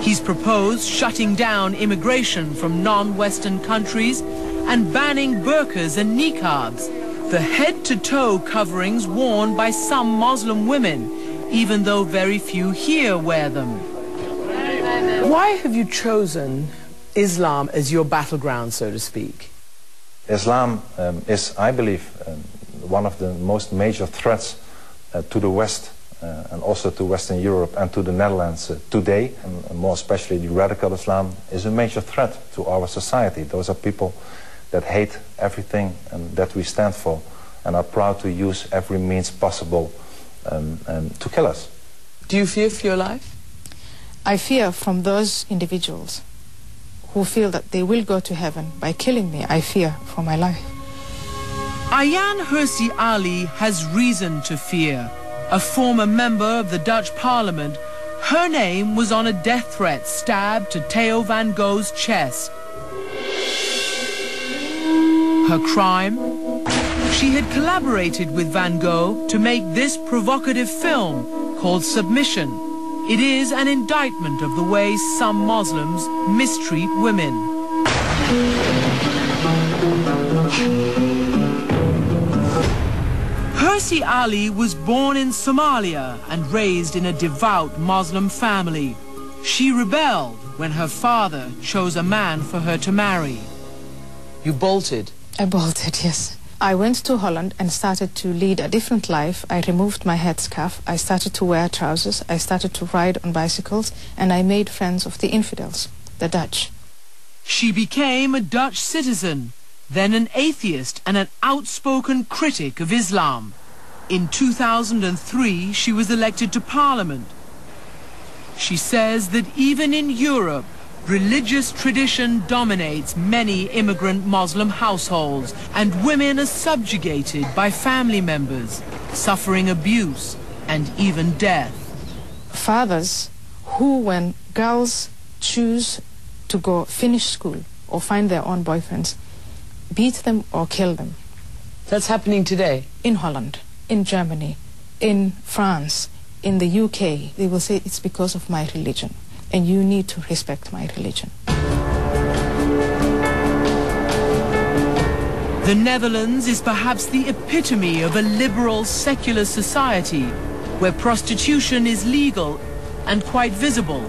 He's proposed shutting down immigration from non-Western countries and banning burqas and niqabs, the head-to-toe coverings worn by some Muslim women, even though very few here wear them. Why have you chosen Islam as your battleground, so to speak? Islam is, I believe, one of the most major threats to the West and also to Western Europe and to the Netherlands today, and more especially the radical Islam is a major threat to our society. Those are people that hate everything and that we stand for and are proud to use every means possible to kill us. Do you fear for your life? I fear from those individuals who feel that they will go to heaven by killing me. I fear for my life. Ayaan Hirsi Ali has reason to fear. A former member of the Dutch parliament, her name was on a death threat stabbed to Theo van Gogh's chest. Her crime? She had collaborated with Van Gogh to make this provocative film called Submission. It is an indictment of the way some Muslims mistreat women. Hirsi Ali was born in Somalia and raised in a devout Muslim family. She rebelled when her father chose a man for her to marry. You bolted? I bolted, yes. I went to Holland and started to lead a different life. I removed my headscarf, I started to wear trousers, I started to ride on bicycles, and I made friends of the infidels, the Dutch. She became a Dutch citizen, then an atheist and an outspoken critic of Islam. In 2003, she was elected to Parliament. She says that even in Europe, religious tradition dominates many immigrant Muslim households, and women are subjugated by family members, suffering abuse and even death. Fathers who, when girls choose to go finish school or find their own boyfriends, beat them or kill them. That's happening today? In Holland, in Germany, in France, in the UK. They will say it's because of my religion, and you need to respect my religion. The Netherlands is perhaps the epitome of a liberal, secular society where prostitution is legal and quite visible,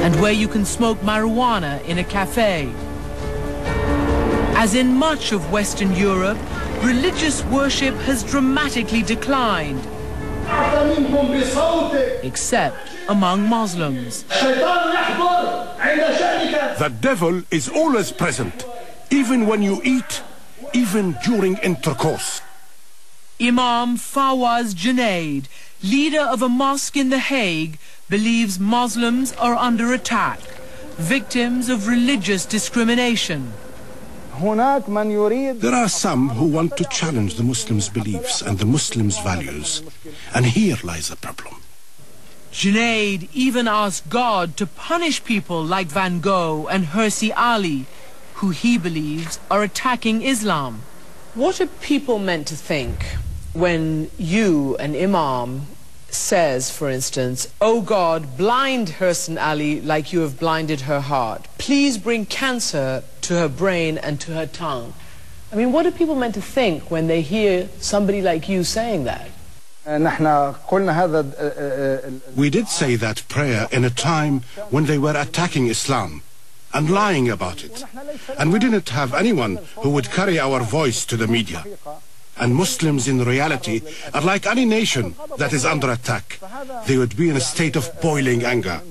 and where you can smoke marijuana in a cafe. As in much of Western Europe, religious worship has dramatically declined, except among Muslims. The devil is always present, even when you eat, even during intercourse. Imam Fawaz Junaid, leader of a mosque in The Hague, believes Muslims are under attack, victims of religious discrimination. There are some who want to challenge the Muslims' beliefs and the Muslims' values, and here lies the problem. Junaid even asked God to punish people like Van Gogh and Hirsi Ali, who he believes are attacking Islam. What are people meant to think when you, an imam, says, for instance, "Oh God, blind Hirsi Ali like you have blinded her heart. Please bring cancer to her brain and to her tongue"? I mean, what are people meant to think when they hear somebody like you saying that? We did say that prayer in a time when they were attacking Islam and lying about it. And we didn't have anyone who would carry our voice to the media. And Muslims in reality are like any nation that is under attack. They would be in a state of boiling anger.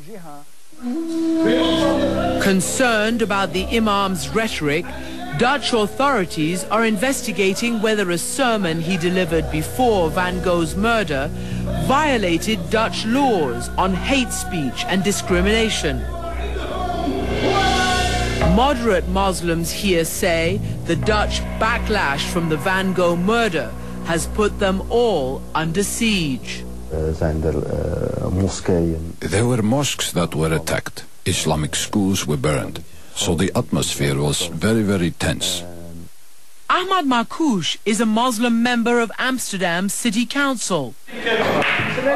Concerned about the imam's rhetoric, Dutch authorities are investigating whether a sermon he delivered before Van Gogh's murder violated Dutch laws on hate speech and discrimination. Moderate Muslims here say the Dutch backlash from the Van Gogh murder has put them all under siege. There were mosques that were attacked. Islamic schools were burned. So the atmosphere was very, very tense. Ahmad Marcouch is a Muslim member of Amsterdam City Council.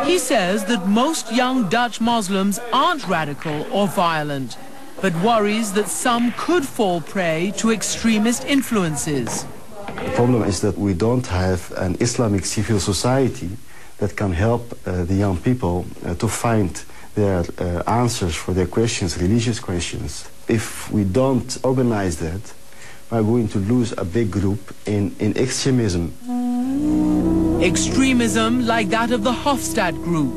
He says that most young Dutch Muslims aren't radical or violent, but worries that some could fall prey to extremist influences. The problem is that we don't have an Islamic civil society that can help the young people to find their answers for their questions, religious questions. If we don't organize that, we're going to lose a big group in extremism. Extremism like that of the Hofstad group.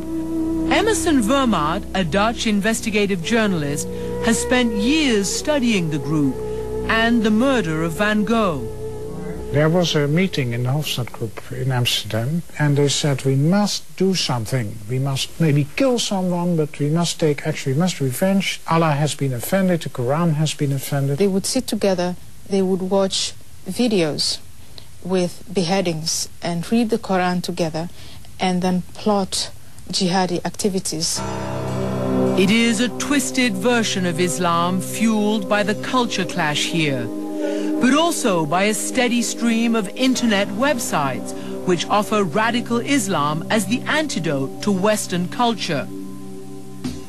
Emerson Vermaat, a Dutch investigative journalist, has spent years studying the group and the murder of Van Gogh. There was a meeting in the Hofstad group in Amsterdam, and they said we must do something. We must maybe kill someone, but we must take action, we must revenge. Allah has been offended, the Quran has been offended. They would sit together, they would watch videos with beheadings and read the Quran together and then plot jihadi activities. It is a twisted version of Islam fueled by the culture clash here, but also by a steady stream of internet websites which offer radical Islam as the antidote to Western culture.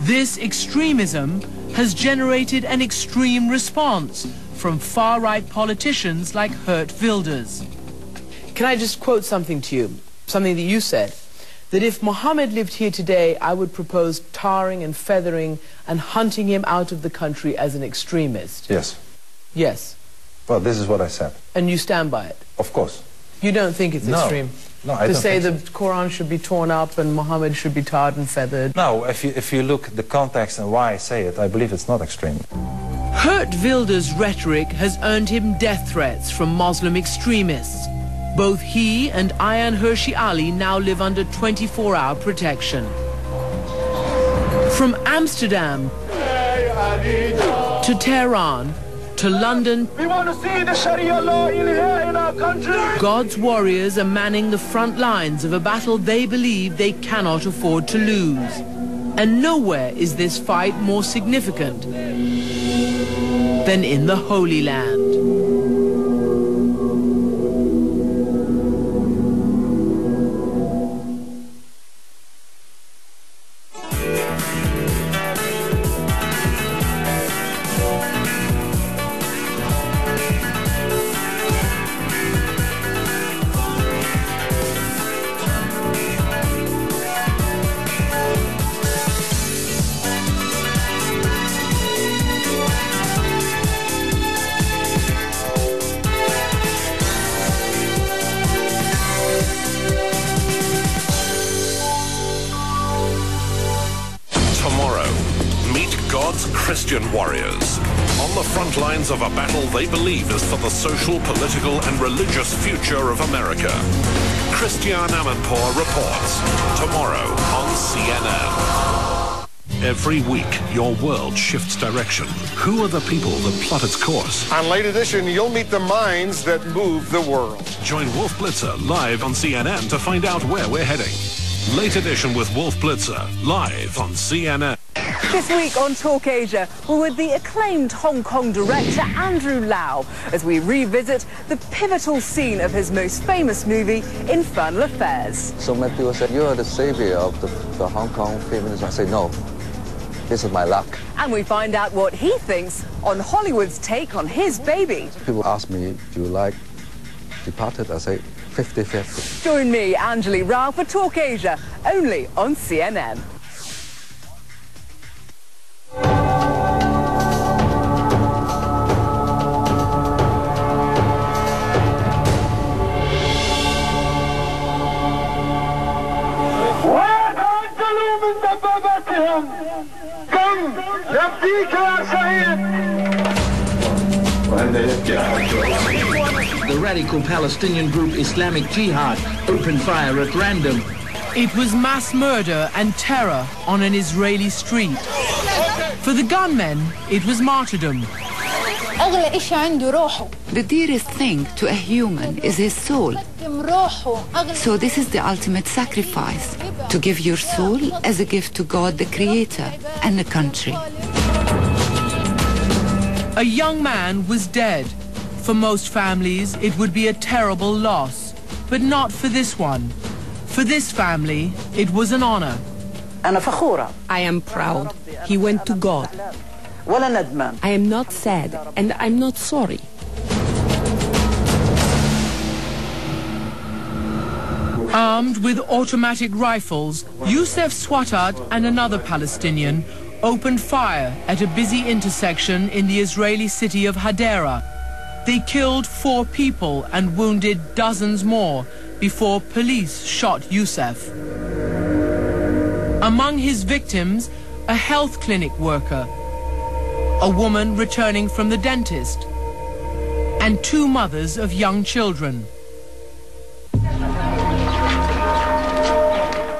This extremism has generated an extreme response from far-right politicians like Geert Wilders. Can I just quote something to you, something that you said? That if Mohammed lived here today, I would propose tarring and feathering and hunting him out of the country as an extremist. Yes. Yes. Well, this is what I said. And you stand by it? Of course. You don't think it's extreme? No, I don't to say think the Quran should be torn up and Muhammad should be tarred and feathered? No, if you look at the context and why I say it, I believe it's not extreme. Geert Wilders' rhetoric has earned him death threats from Muslim extremists. Both he and Ayaan Hirsi Ali now live under 24-hour protection. From Amsterdam to Tehran to London, we want to see the Sharia law in here in our country. God's warriors are manning the front lines of a battle they believe they cannot afford to lose. And nowhere is this fight more significant than in the Holy Land. Christian warriors on the front lines of a battle they believe is for the social, political and religious future of America. Christiane Amanpour reports tomorrow on CNN. Every week, your world shifts direction. Who are the people that plot its course? On Late Edition, you'll meet the minds that move the world. Join Wolf Blitzer live on CNN to find out where we're heading. Late Edition with Wolf Blitzer, live on CNN. This week on Talk Asia, we're with the acclaimed Hong Kong director Andrew Lau as we revisit the pivotal scene of his most famous movie, Infernal Affairs. So many people said, you are the savior of the Hong Kong film industry. I say, no, this is my luck. And we find out what he thinks on Hollywood's take on his baby. People ask me, do you like Departed? I say, 50-50. Join me, Anjali Rao, for Talk Asia, only on CNN. The radical Palestinian group Islamic Jihad opened fire at random. It was mass murder and terror on an Israeli street. For the gunmen, it was martyrdom. The dearest thing to a human is his soul. So this is the ultimate sacrifice, to give your soul as a gift to God, the Creator, and the country. A young man was dead. For most families, it would be a terrible loss, but not for this one. For this family, it was an honor. I am proud. He went to God. I am not sad, and I'm not sorry. Armed with automatic rifles, Youssef Swatat and another Palestinian opened fire at a busy intersection in the Israeli city of Hadera. They killed 4 people and wounded dozens more before police shot Youssef. Among his victims, a health clinic worker, a woman returning from the dentist, and 2 mothers of young children.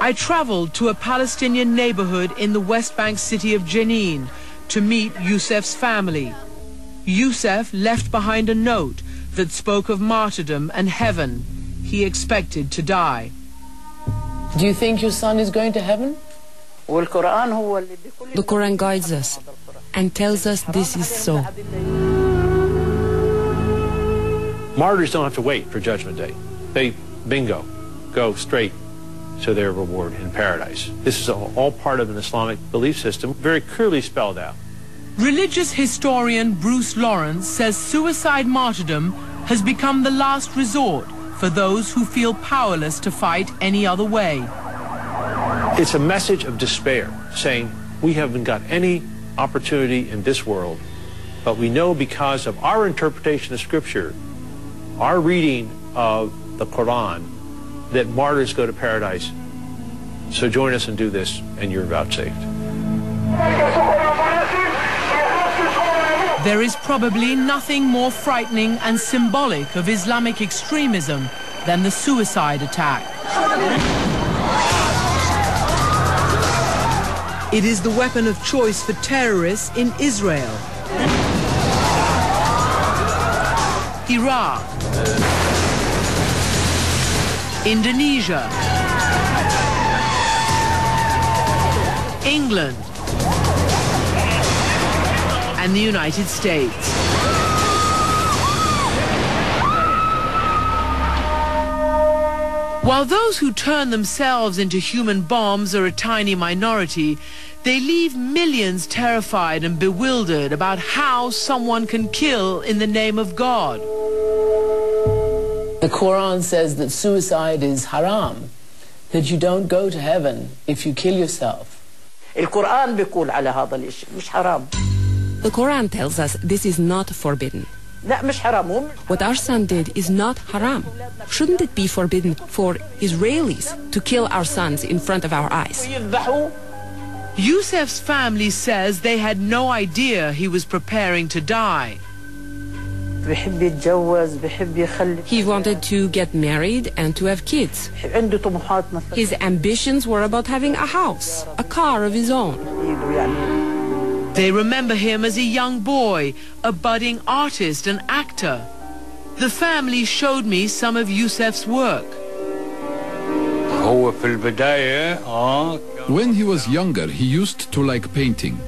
I traveled to a Palestinian neighborhood in the West Bank city of Jenin to meet Youssef's family. Youssef left behind a note that spoke of martyrdom and heaven, he expected to die. Do you think your son is going to heaven? The Quran guides us and tells us this is so. Martyrs don't have to wait for Judgment Day. They, bingo, go straight to their reward in paradise. This is all part of an Islamic belief system, very clearly spelled out. Religious historian Bruce Lawrence says suicide martyrdom has become the last resort for those who feel powerless to fight any other way. It's a message of despair, saying we haven't got any opportunity in this world, but we know because of our interpretation of Scripture, our reading of the Quran, that martyrs go to paradise. So join us and do this, and you're vouchsafed. There is probably nothing more frightening and symbolic of Islamic extremism than the suicide attack. It is the weapon of choice for terrorists in Israel, Iraq, Indonesia, England, and the United States. While those who turn themselves into human bombs are a tiny minority, they leave millions terrified and bewildered about how someone can kill in the name of God. The Quran says that suicide is haram, that you don't go to heaven if you kill yourself. The Quran tells us this is not forbidden. What our son did is not haram. Shouldn't it be forbidden for Israelis to kill our sons in front of our eyes? Yusef's family says they had no idea he was preparing to die. He wanted to get married and to have kids. His ambitions were about having a house, a car of his own. They remember him as a young boy, a budding artist and actor. The family showed me some of Yusef's work. When he was younger, he used to like painting.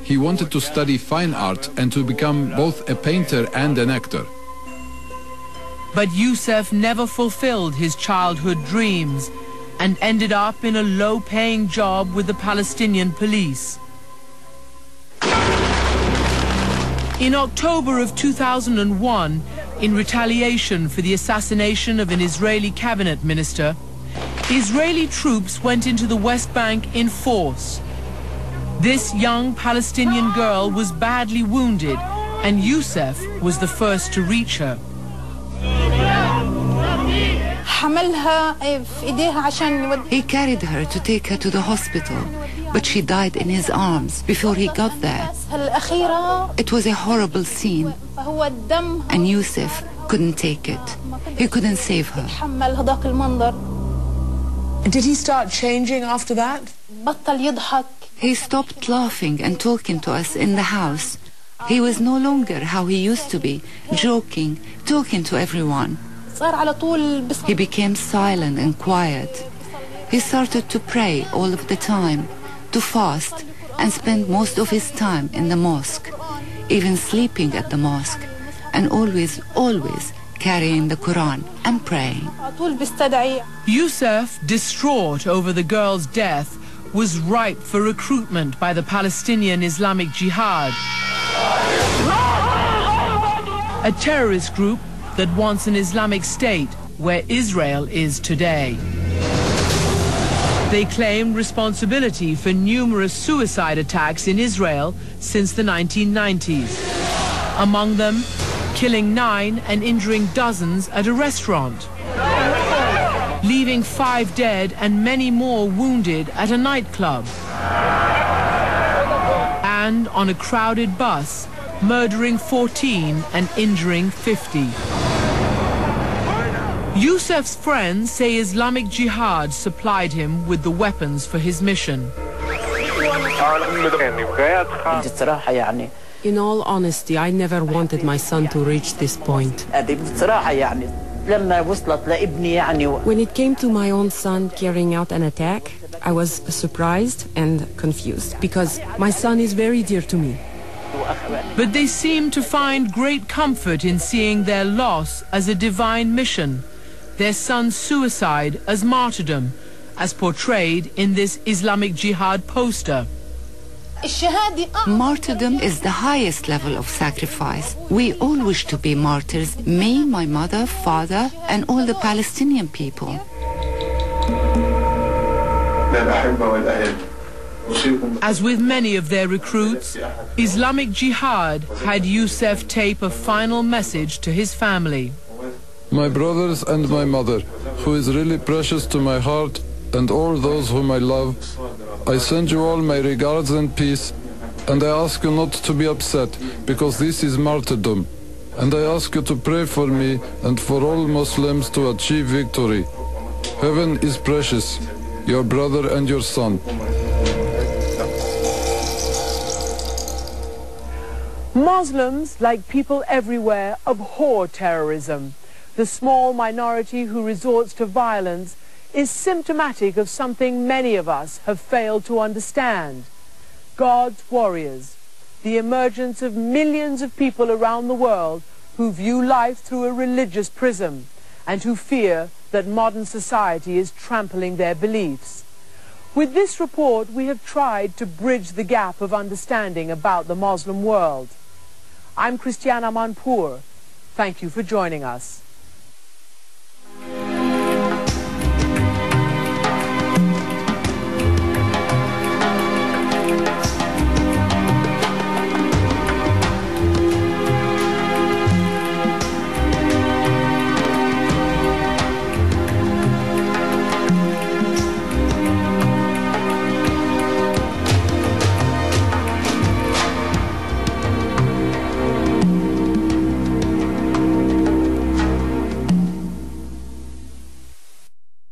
He wanted to study fine art and to become both a painter and an actor. But Yusef never fulfilled his childhood dreams and ended up in a low-paying job with the Palestinian police. In October of 2001, in retaliation for the assassination of an Israeli cabinet minister, Israeli troops went into the West Bank in force. This young Palestinian girl was badly wounded, and Yusef was the first to reach her. He carried her to take her to the hospital, but she died in his arms before he got there. It was a horrible scene, and Yusef couldn't take it. He couldn't save her. Did he start changing after that? He stopped laughing and talking to us in the house. He was no longer how he used to be, joking, talking to everyone. He became silent and quiet. He started to pray all of the time, to fast, and spend most of his time in the mosque, even sleeping at the mosque, and always carrying the Quran and praying. Yusef, distraught over the girl's death, was ripe for recruitment by the Palestinian Islamic Jihad, a terrorist group that wants an Islamic state where Israel is today. They claim responsibility for numerous suicide attacks in Israel since the 1990s. Among them, killing 9 and injuring dozens at a restaurant, leaving 5 dead and many more wounded at a nightclub, and on a crowded bus, murdering 14 and injuring 50. Yusef's friends say Islamic Jihad supplied him with the weapons for his mission. In all honesty, I never wanted my son to reach this point. When it came to my own son carrying out an attack, I was surprised and confused because my son is very dear to me. But they seem to find great comfort in seeing their loss as a divine mission, their son's suicide as martyrdom, as portrayed in this Islamic Jihad poster. Martyrdom is the highest level of sacrifice. We all wish to be martyrs, me, my mother, father, and all the Palestinian people. As with many of their recruits, Islamic Jihad had Youssef tape a final message to his family. My brothers and my mother, who is really precious to my heart, and all those whom I love, I send you all my regards and peace, and I ask you not to be upset, because this is martyrdom. And I ask you to pray for me and for all Muslims to achieve victory. Heaven is precious, your brother and your son. Muslims, like people everywhere, abhor terrorism. The small minority who resorts to violence is symptomatic of something many of us have failed to understand. God's warriors, the emergence of millions of people around the world who view life through a religious prism and who fear that modern society is trampling their beliefs. With this report, we have tried to bridge the gap of understanding about the Muslim world. I'm Christiane Amanpour. Thank you for joining us.